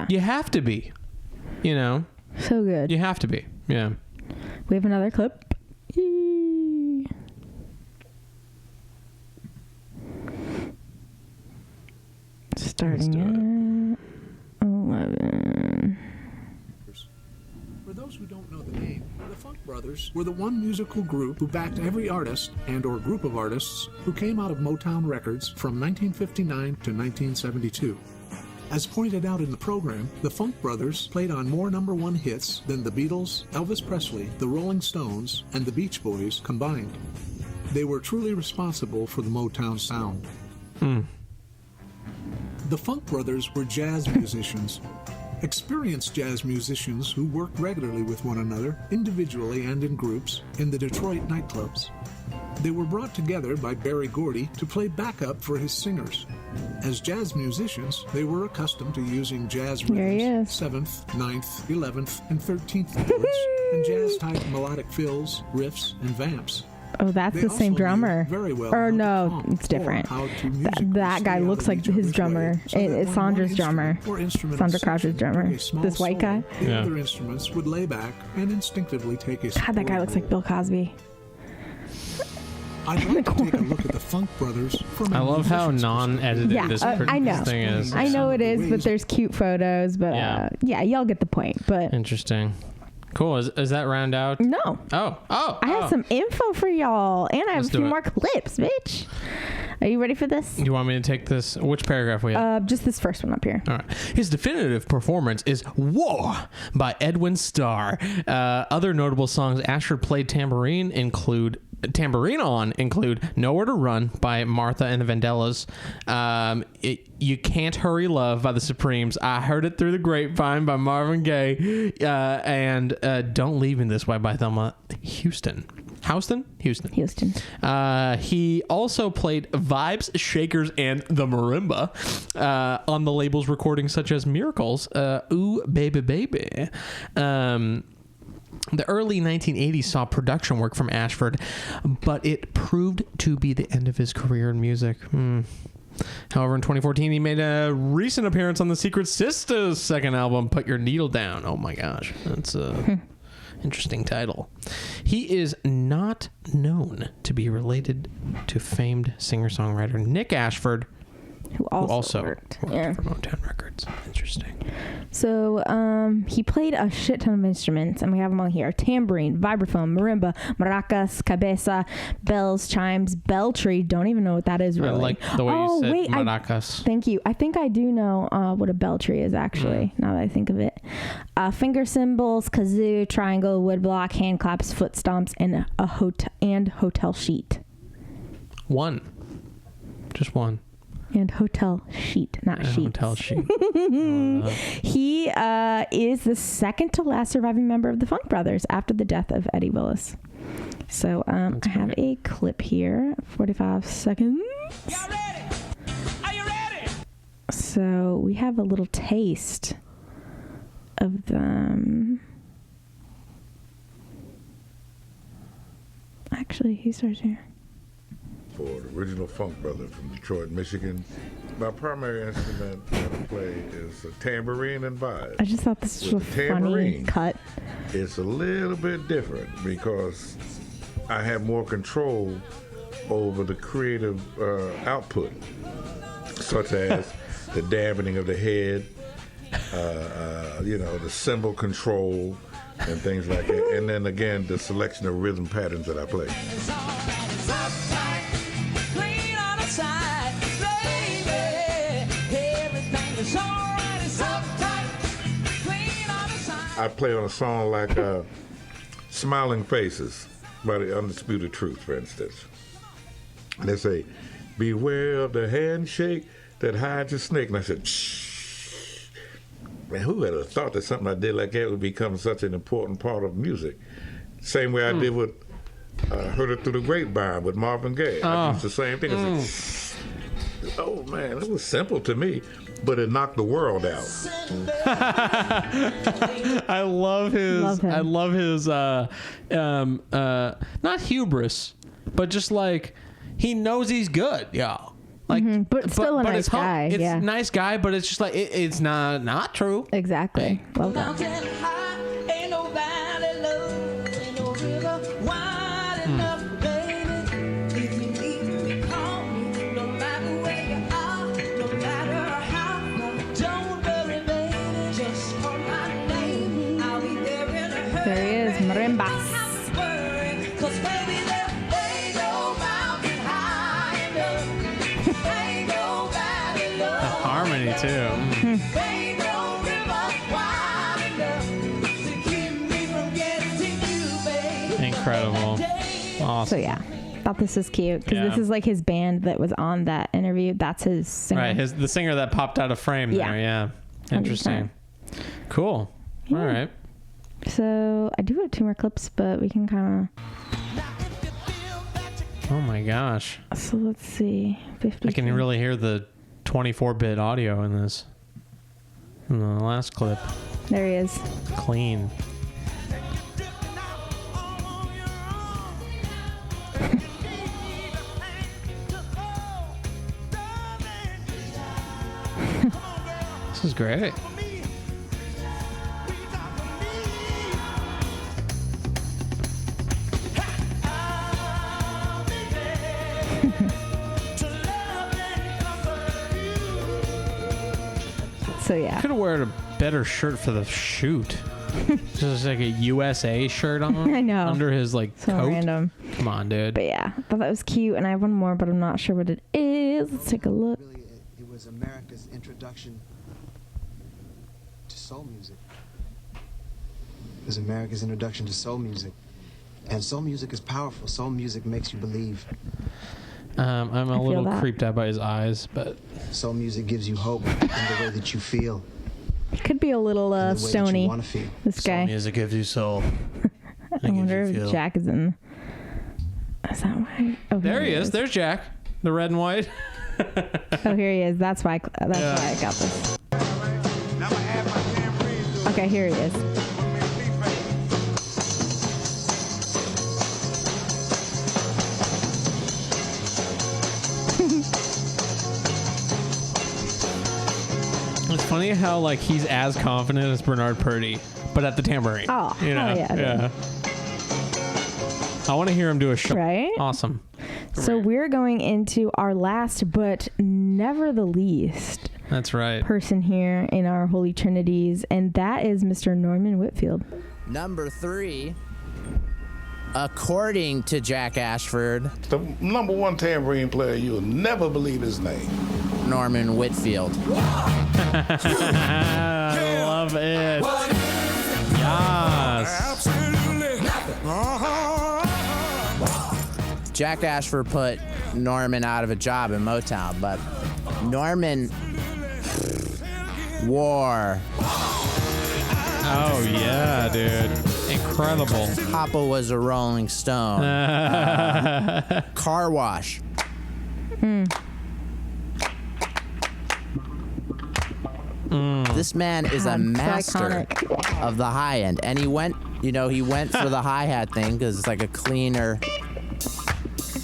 You have to be. You know. So good. You have to be. Yeah. We have another clip. Starting at 11. For those who don't know the name, the Funk Brothers were the one musical group who backed every artist and or group of artists who came out of Motown Records from 1959 to 1972. As pointed out in the program, the Funk Brothers played on more #1 hits than the Beatles, Elvis Presley, the Rolling Stones, and the Beach Boys combined. They were truly responsible for the Motown sound. The Funk Brothers were jazz musicians, experienced jazz musicians who worked regularly with one another, individually and in groups, in the Detroit nightclubs. They were brought together by Berry Gordy to play backup for his singers. As jazz musicians, they were accustomed to using jazz rhythms, 7th, 9th, 11th, and 13th chords, and jazz-type melodic fills, riffs, and vamps. Oh, that's the same drummer. Or no, it's different. That guy looks like his drummer. It's Sandra's drummer. Sandra Crouch's drummer. This white guy. The other instruments would lay back and instinctively take a God, that guy looks like Bill Cosby. I'd like to take a look at the Funk Brothers. I love how non-edited this thing is. I know it is, but there's cute photos. But yeah, y'all get the point. But interesting. Cool. Is that round out? No. Oh. I have some info for y'all, and I have a few more clips, bitch. Are you ready for this? You want me to take this? Which paragraph we have? Just this first one up here. All right. His definitive performance is "Whoa" by Edwin Starr. Other notable songs Ashford played tambourine on include "Nowhere to Run" by Martha and the Vandellas, "You Can't Hurry Love" by the Supremes, "I Heard It Through the Grapevine" by Marvin Gaye, and "Don't Leave Me This Way" by Thelma Houston. Houston. He also played vibes, shakers, and the marimba on the labels recordings such as Miracles, "Ooh Baby Baby." The early 1980s saw production work from Ashford, but it proved to be the end of his career in music. However, in 2014, he made a recent appearance on the Secret Sisters' second album, "Put Your Needle Down." Oh my gosh, that's a interesting title. He is not known to be related to famed singer-songwriter Nick Ashford, who also worked for Motown Records. Interesting. So he played a shit ton of instruments, and we have them all here: tambourine, vibraphone, marimba, maracas, cabeza, bells, chimes, belltree. Don't even know what that is, really. I like the way you said maracas. Thank you. I think I do know what a belltree is, actually, now that I think of it. Finger cymbals, kazoo, triangle, woodblock, hand claps, foot stomps, and hotel sheet. Just one. And hotel sheet, not sheets. Hotel sheet. He is the second to last surviving member of the Funk Brothers after the death of Eddie Willis. So I have a clip here, 45 seconds. Y'all ready? Are you ready? So we have a little taste of them. Actually, he starts here. For the original Funk Brother from Detroit, Michigan. My primary instrument that I play is a tambourine and vibes. I just thought this was a funny cut. It's a little bit different because I have more control over the creative output, such as the dampening of the head, the cymbal control, and things like that. And then again, the selection of rhythm patterns that I play. I play on a song like Smiling Faces by the Undisputed Truth, for instance. They say, "Beware of the handshake that hides a snake." And I said, "Shh." Man, who would have thought that something I did like that would become such an important part of music? Same way I did with Heard It Through the Grapevine with Marvin Gaye. I used the same thing. I said, "Shh." Oh, man, it was simple to me, but it knocked the world out. I love his not hubris, but just like he knows he's good, y'all. Like, but still a nice guy. It's a nice guy, but it's just like it's not true. Exactly. Well done. There he is, marimbas. The harmony too. Incredible. Awesome. So yeah, thought this was cute because this is like his band that was on that interview. That's his singer. Right, the singer that popped out of frame there. Yeah. Interesting. 100%. Cool. Yeah. All right. So I do have 2 more clips, but we can kind of. Oh my gosh. So let's see. 50. I can really hear the 24-bit audio in this. In the last clip. There he is. Clean. This is great. So yeah. Could have worn a better shirt for the shoot. Just like a USA shirt on. I know. Under his like so coat. Random. Come on, dude. But yeah, I thought that was cute, and I have one more, but I'm not sure what it is. Let's take a look. Really, it was America's introduction to soul music. It was America's introduction to soul music. And soul music is powerful. Soul music makes you believe. I'm a little creeped out by his eyes, but soul music gives you hope in the way that you feel. Could be a little stony. This guy. Soul music gives you soul. I wonder if Jack is in. Is that why? Oh, there he is. There's Jack, the red and white. Oh, here he is. That's why. Why I got this. Okay, here he is. It's funny how like he's as confident as Bernard Purdie, but at the tambourine. Oh, you know? yeah. I want to hear him do a show. Right? Awesome. So we're going into our last, but never the least. That's right. Person here in our Holy Trinities, and that is Mr. Norman Whitfield. Number 3. According to Jack Ashford, the #1 tambourine player, you'll never believe his name. Norman Whitfield. I love it. Yes. Jack Ashford put Norman out of a job in Motown, but Norman wore. Oh yeah, dude. Incredible. Papa was a Rolling Stone. Car wash. This man is a master of the high end, and he went for the hi-hat thing because it's like a cleaner.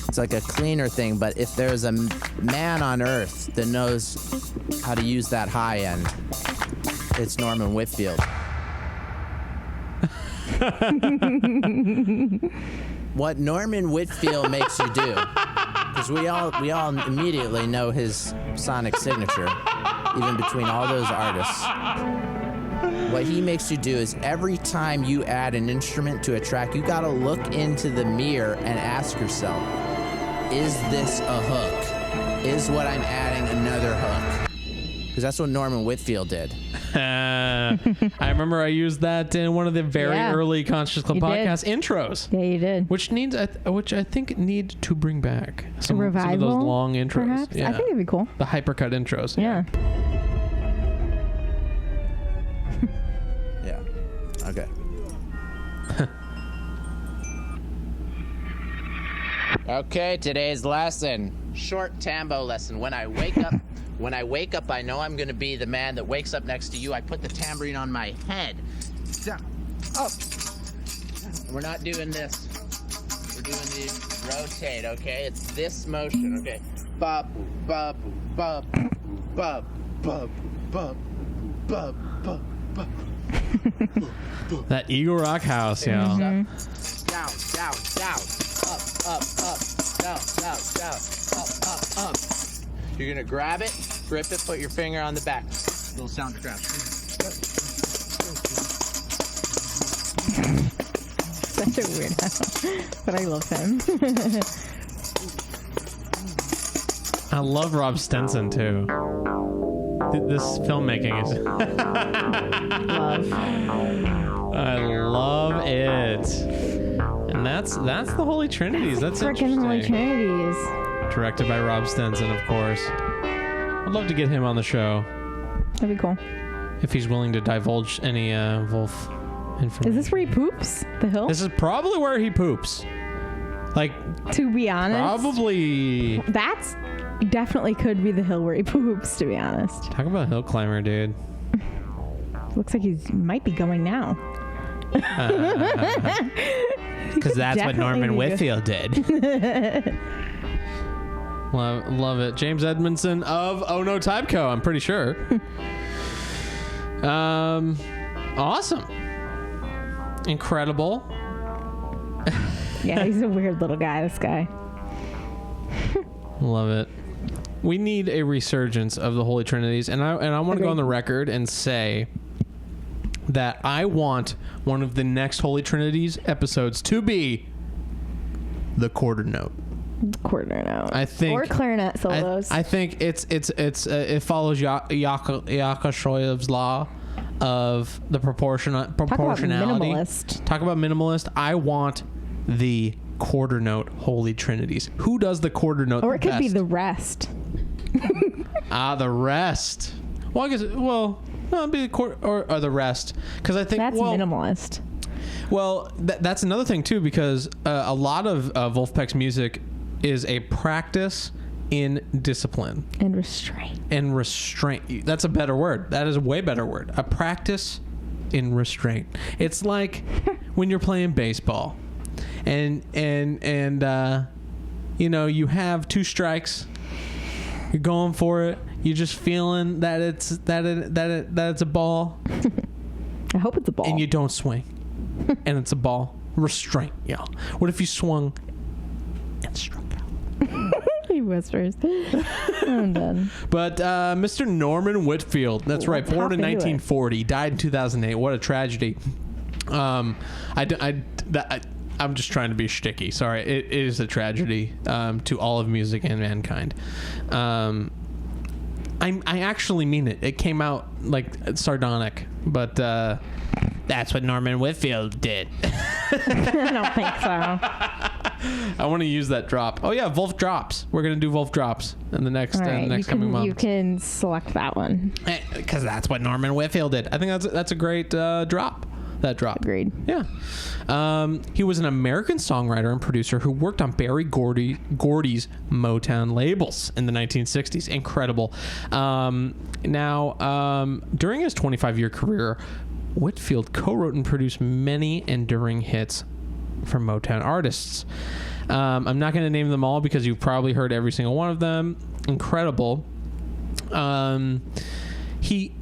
It's like a cleaner thing, but if there's a man on earth that knows how to use that high end, it's Norman Whitfield. What Norman Whitfield makes you do, because we all immediately know his sonic signature, even between all those artists. What he makes you do is every time you add an instrument to a track, you gotta look into the mirror and ask yourself, is this a hook? Is what I'm adding another hook? Because that's what Norman Whitfield did. I remember I used that in one of the very early Conscious Club podcast intros. Yeah, you did. Which I think need to bring back some of those long intros. Perhaps? Yeah. I think it'd be cool. The hypercut intros. Yeah. Yeah. Okay. Okay, today's lesson. Short tambo lesson. When I wake up, I know I'm gonna be the man that wakes up next to you. I put the tambourine on my head. Down. Up. We're not doing this. We're doing the rotate, okay? It's this motion, okay? Bub, bub, bub, bub, bub, bub, bub, bub, bub. That Eagle Rock House, y'all. Down, down, down. Up, down, up. You're gonna grab it, grip it, put your finger on the back. Little sound to grab. Such a weirdo, but I love him. I love Rob Stenson too. This filmmaking is. Love. I love it. And that's the Holy Trinities. That's freaking Holy Trinities. Directed by Rob Stenson, of course. I'd love to get him on the show. That'd be cool. If he's willing to divulge any Vulf information. Is this where he poops? The hill? This is probably where he poops. Like, to be honest, probably. That's definitely could be the hill where he poops, to be honest. Talk about a hill climber, dude. Looks like he might be going now. Because that's what Norman Whitfield did. Love it. James Edmondson of Oh No Typeco, I'm pretty sure. Awesome. Incredible. Yeah, he's a weird little guy, this guy. Love it. We need a resurgence of the Holy Trinities, and I want to go on the record and say that I want one of the next Holy Trinities episodes to be the quarter note. Quarter note. I think, or clarinet solos. I think it follows Yakashoyev's law of the proportionality. Talk about minimalist. Talk about minimalist. I want the quarter note Holy Trinities. Who does the quarter note? Or it could best? be the rest. The rest. Well, I guess. Well, no, it'd be the quarter or the rest, because I think that's minimalist. Well, that's another thing too, because a lot of Vulfpeck's music is a practice in discipline and restraint. That's a better word. That is a way better word. A practice in restraint. It's like when you're playing baseball, and you have 2 strikes. You're going for it. You're just feeling that it's a ball. I hope it's a ball. And you don't swing, and it's a ball. Restraint, yeah. What if you swung and struck out? He whispers. I'm done. But Mr. Norman Whitfield, that's right, born in 1940, died in 2008. What a tragedy. I'm just trying to be shticky. Sorry, it is a tragedy to all of music and mankind. I actually mean it. It came out like sardonic, but that's what Norman Whitfield did. I don't think so. I want to use that drop. Oh yeah, Vulf drops. We're gonna do Vulf drops in the next coming month. You can select that one because that's what Norman Whitfield did. I think that's a great drop. That drop. Agreed. Yeah. He was an American songwriter and producer who worked on Berry Gordy's Motown labels in the 1960s. Incredible. During his 25-year career, Whitfield co-wrote and produced many enduring hits from Motown artists. I'm not going to name them all because you've probably heard every single one of them. Incredible. He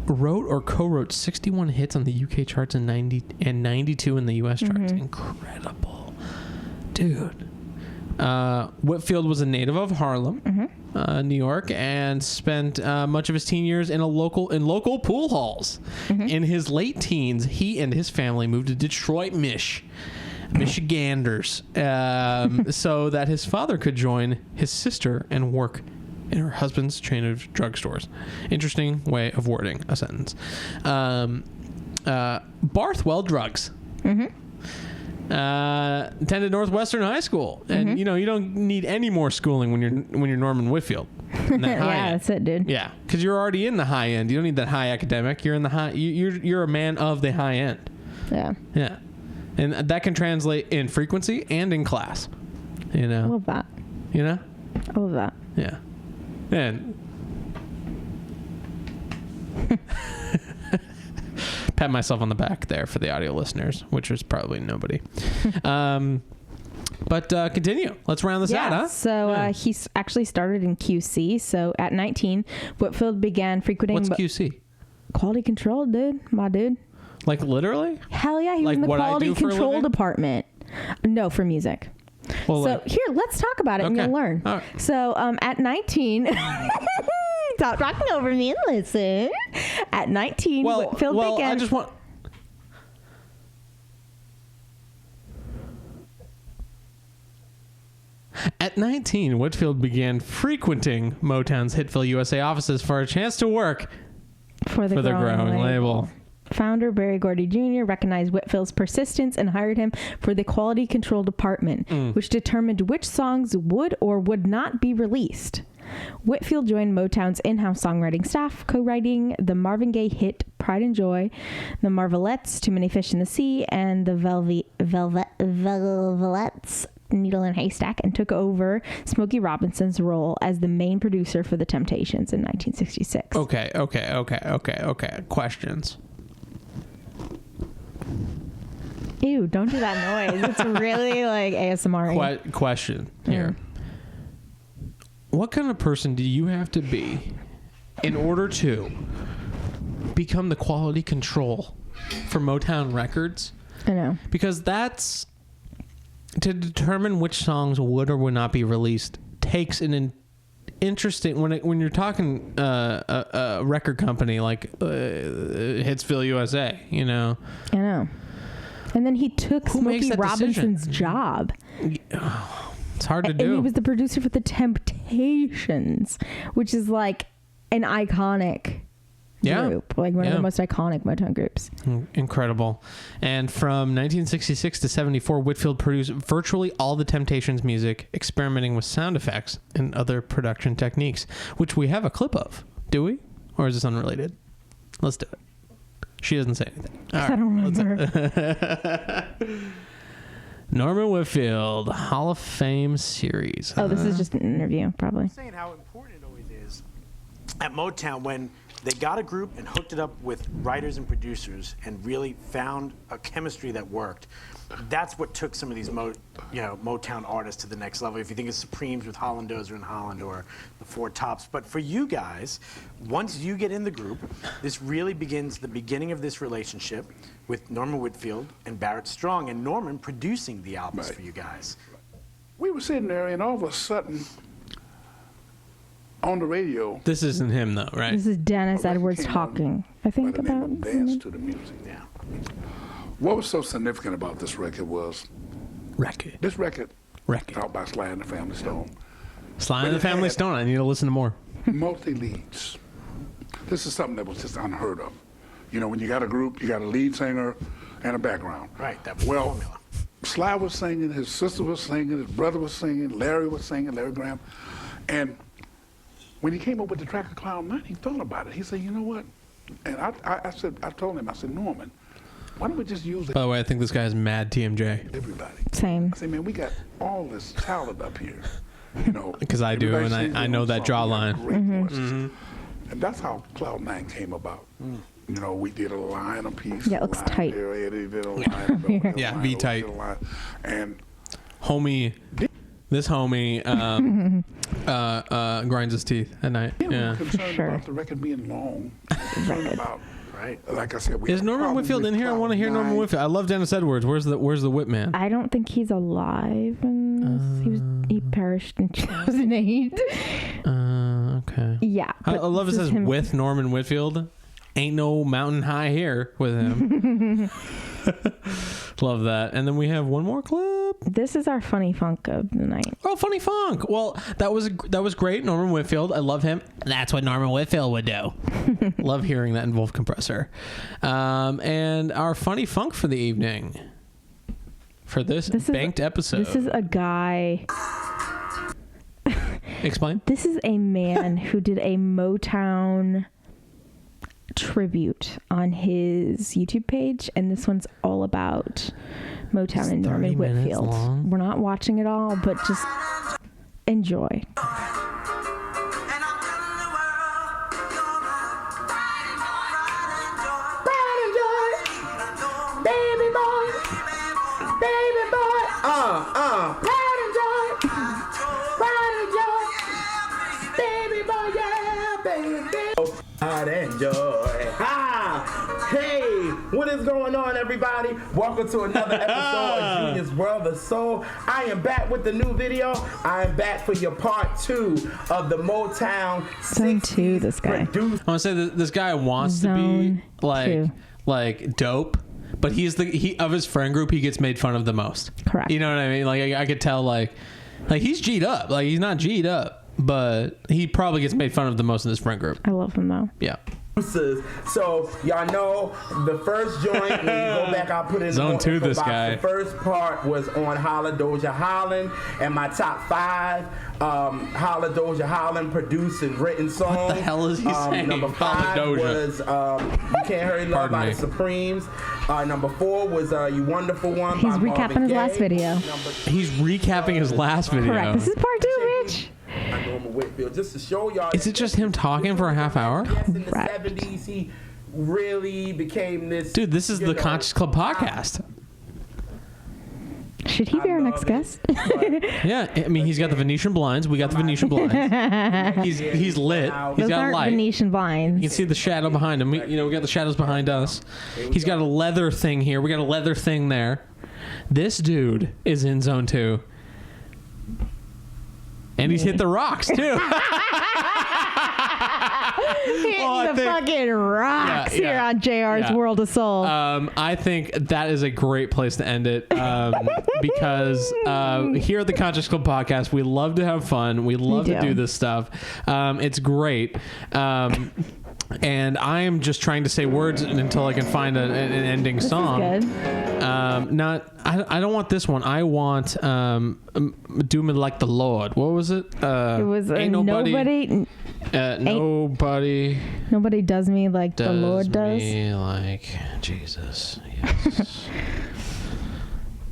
wrote or co-wrote 61 hits on the UK charts and 92 in the US charts. Incredible. Dude. Whitfield was a native of Harlem, New York, and spent much of his teen years in local pool halls. In his late teens, he and his family moved to Detroit, Michiganders, so that his father could join his sister and work in her husband's chain of drugstores. Interesting way of wording a sentence. Barthwell Drugs. Attended Northwestern High School, and you don't need any more schooling when you're Norman Whitfield. That's it, dude. Yeah, because you're already in the high end. You don't need that high academic. You're in the high. You're a man of the high end. Yeah. Yeah, and that can translate in frequency and in class. I love that. I love that. Yeah, and. Pat myself on the back there for the audio listeners, which was probably nobody. But continue. Let's round this out, huh? So he actually started in QC. So at 19, Whitfield began frequenting... What's QC? Quality control, dude. My dude. Like literally? Hell yeah. He was in the quality control department. No, for music. Well, so here, let's talk about it and you'll learn. All right. So at 19... Stop talking over me and listen. At 19, Whitfield began... I just want... At 19, Whitfield began frequenting Motown's Hitville, USA offices for a chance to work for the growing label. Founder Berry Gordy Jr. recognized Whitfield's persistence and hired him for the quality control department, which determined which songs would or would not be released. Whitfield joined Motown's in-house songwriting staff, co-writing the Marvin Gaye hit Pride and Joy, the Marvelettes, Too Many Fish in the Sea, and the Velvelettes, Needle in a Haystack, and took over Smokey Robinson's role as the main producer for The Temptations in 1966. Okay. Questions. Ew, don't do that noise. It's really like ASMR. Question here. What kind of person do you have to be in order to become the quality control for Motown Records? I know. Because that's to determine which songs would or would not be released takes an interesting when you're talking a record company like Hitsville USA, you know. I know. And then he took Smokey Robinson's job. It's hard to do. And he was the producer for The Temptations, which is like an iconic group, like one of the most iconic Motown groups. Incredible. And from 1966 to 74, Whitfield produced virtually all the Temptations music, experimenting with sound effects and other production techniques, which we have a clip of. Do we? Or is this unrelated? Let's do it. She doesn't say anything. I don't remember. Norman Whitfield, Hall of Fame series. Oh, this is just an interview, probably. Saying how important it always is at Motown when they got a group and hooked it up with writers and producers and really found a chemistry that worked. That's what took some of these Motown artists to the next level. If you think of Supremes with Holland Dozier and Holland, or the Four Tops. But for you guys, once you get in the group, this really begins the beginning of this relationship with Norman Whitfield and Barrett Strong, and Norman producing the albums for you guys. We were sitting there, and all of a sudden, on the radio. This isn't him, though, right? This is Dennis Edwards talking. I think about dance to the music. Yeah. What was so significant about this record was this record out by Sly and the Family Stone. Sly and the Family Stone. I need to listen to more. Multi-leads. This is something that was just unheard of. You know, when you got a group, you got a lead singer and a background. Right. That was the formula. Sly was singing, his sister was singing, his brother was singing, Larry was singing, Larry Graham, and when he came up with the track of Cloud Nine, he thought about it. He said, you know what? And I told him, Norman, why don't we just use it? By the way, I think this guy is mad TMJ. Everybody. Same. I said, man, we got all this talent up here. You know. Because I do, and I know that jawline. And that's how Cloud Nine came about. You know, we did a line, a piece. Yeah, it looks tight. There, Eddie did a line. Yeah, be tight. And homie, this homie grinds his teeth at night. Yeah, concerned about the record being long. Concerned about, like I said, is Norman Whitfield in here? I want to hear Norman Whitfield. I love Dennis Edwards. Where's the Whitman? I don't think he's alive. He perished in 2008. Okay. Yeah. I love it says with Norman Whitfield. Ain't no mountain high here with him. Love that. And then we have one more clip. This is our funny funk of the night. Oh, funny funk. Well, that was great. Norman Whitfield. I love him. That's what Norman Whitfield would do. Love hearing that in Vulf Compressor. And our funny funk for the evening. For this banked episode. This is a guy. Explain. This is a man who did a Motown tribute on his YouTube page, and this one's all about Motown and Norman Whitfield. We're not watching it all, but just enjoy. Enjoy. Ha! Hey, what is going on, everybody? Welcome to another episode of Junior's World of Soul. I am back with the new video. I am back for your part 2 of the Motown. Zone 2, this guy. I want to say that this guy wants to be like dope, but he of his friend group, he gets made fun of the most. Correct. You know what I mean? Like I could tell, like Like, he's G'd up. Like, he's not G'd up, but he probably gets made fun of the most in this friend group. I love him, though. Yeah. So y'all know the first joint. When you go back, I'll put it in Zone 2. This guy. The first part was on Holla Doja Hollin', and my top 5 Holla Doja Hollin' produced and written songs. What the hell is he saying? Number 5 was You Can't Hurry Love by the Supremes. Number 4 was You Wonderful One. He's recapping his last video. He's recapping his last video. Correct. This is part 2, Rich. Norman Whitfield, just to show y'all. Is it just him talking for a half hour? Yes, in the 70s, he really became this. Dude, this is the Conscious Club podcast. Should he be our next guest? Yeah, I mean, he's got the Venetian blinds. We got the Venetian blinds. He's lit. He's got aren't light. Venetian blinds. You can see the shadow behind him. We got the shadows behind us. He's got a leather thing here. We got a leather thing there. This dude is in zone 2. And he's hit the rocks, too. Hitting the fucking rocks here on JR's World of Soul. I think that is a great place to end it because here at the Conscious Club podcast, we love to have fun. We love to do this stuff. It's great. And I am just trying to say words until I can find an ending song. This is good. I don't want this one. I want Do Me Like the Lord. What was it? It was Ain't Nobody. Nobody does me like the Lord does. Me like Jesus. Yes.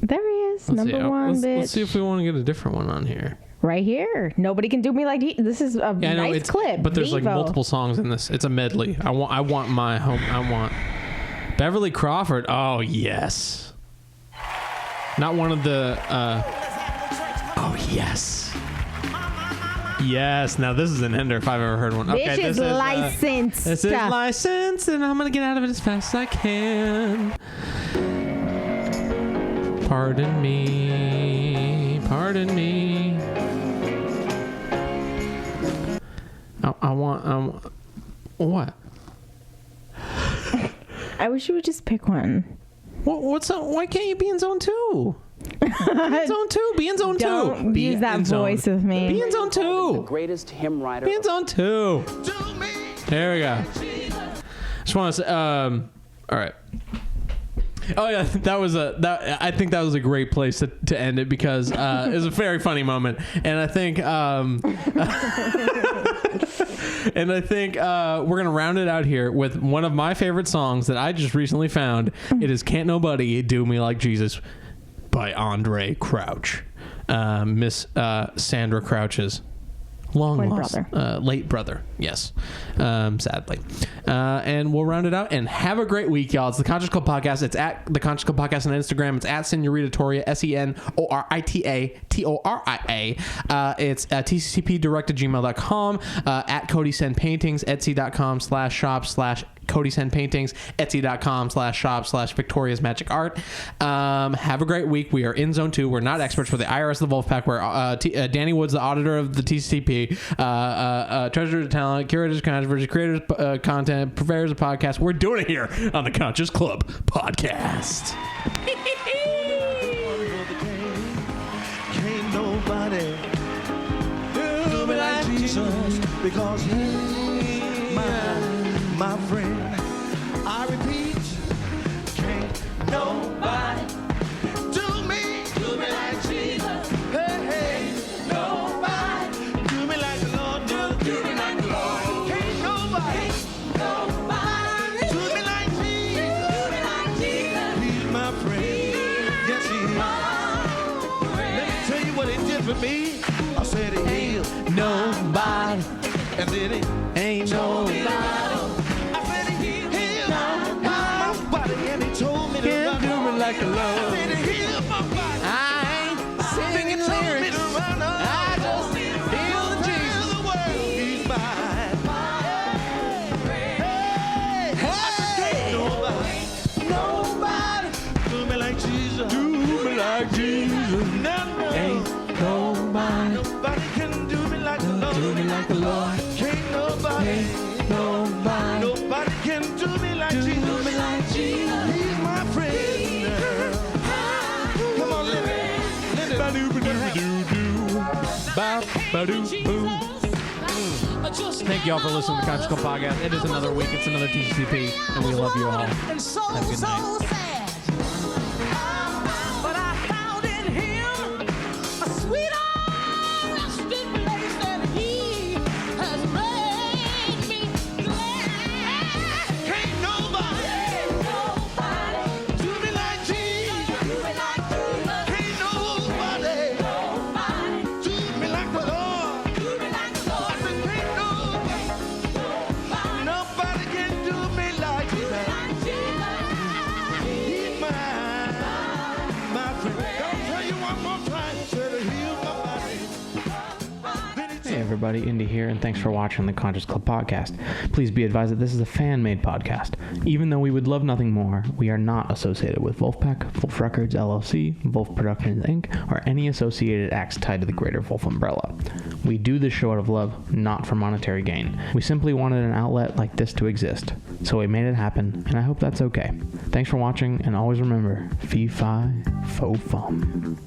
There he is. Number 1, bitch. Let's see if we want to get a different one on here. Right here. Nobody can do me like this is a nice clip. But there's like multiple songs in this. It's a medley. I want my home. I want Beverly Crawford. Oh yes. Not one of the. Oh yes. Yes. Now this is an ender if I've ever heard one. Okay, this is licensed. This is licensed, and I'm gonna get out of it as fast as I can. Pardon me. Pardon me. I want what? I wish you would just pick one. What's up? Why can't you be in zone 2? Be in zone 2. Be in zone 2. Don't use that voice with me. Be in zone 2. The greatest hymn writer. Be in zone 2. There we go. Just want to say, all right. Oh yeah, I think that was a great place to end it because it was a very funny moment, and I think we're gonna round it out here with one of my favorite songs that I just recently found. It is "Can't Nobody Do Me Like Jesus" by Andre Crouch, Miss Sandra Crouch's late brother. Yes, sadly. And we'll round it out and have a great week, y'all. It's the Conscious Club podcast. It's at the Conscious Club podcast on Instagram. It's at Senorita Toria, SENORITA TORIA. It's tccpdirect@gmail.com, at Cody Send Paintings, etsy.com/shop/ Cody Send Paintings, etsy.com/shop/Victoria's Magic Art. Have a great week. We are in zone 2. We're not experts. We're the IRS of the Vulfpeck. We're Danny Woods, the auditor of the TCCP, treasurer of talent, curators of controversy, creators of content, purveyors of podcasts. We're doing it here on the Conscious Club podcast. Can't nobody do me like Jesus because he's my friend. I repeat, can't nobody do me like Jesus. Hey, nobody do me like the Lord. Do me like the Lord. Can't nobody do me like Jesus. He's my friend. Yes, he is. Let me tell you what he did for me. I said he healed nobody, and then it ain't nobody. Can't do me like the Lord. I ain't singing lyrics. I just feel the Jesus. He's mine. Hey, nobody do me like Jesus. Do me like Jesus. Ain't nobody. Nobody can do me like the Lord. Do me like the Lord. Can't nobody. Nobody. Nobody can do me like Jesus. Do me like Jesus. He's my friend. Come on, let it. Thank you all for listening to the Conscious Club Podcast. It is another week. It's another TCCP, and we love you all. Have a good night. Everybody, Indy here, and thanks for watching the Conscious Club Podcast. Please be advised that this is a fan-made podcast. Even though we would love nothing more, we are not associated with Vulfpeck, Vulf Records LLC, Vulf Productions Inc, or any associated acts tied to the greater Vulf umbrella. We do this show out of love, not for monetary gain. We simply wanted an outlet like this to exist, so we made it happen, and I hope that's okay. Thanks for watching, and always remember, fee fi fo fum.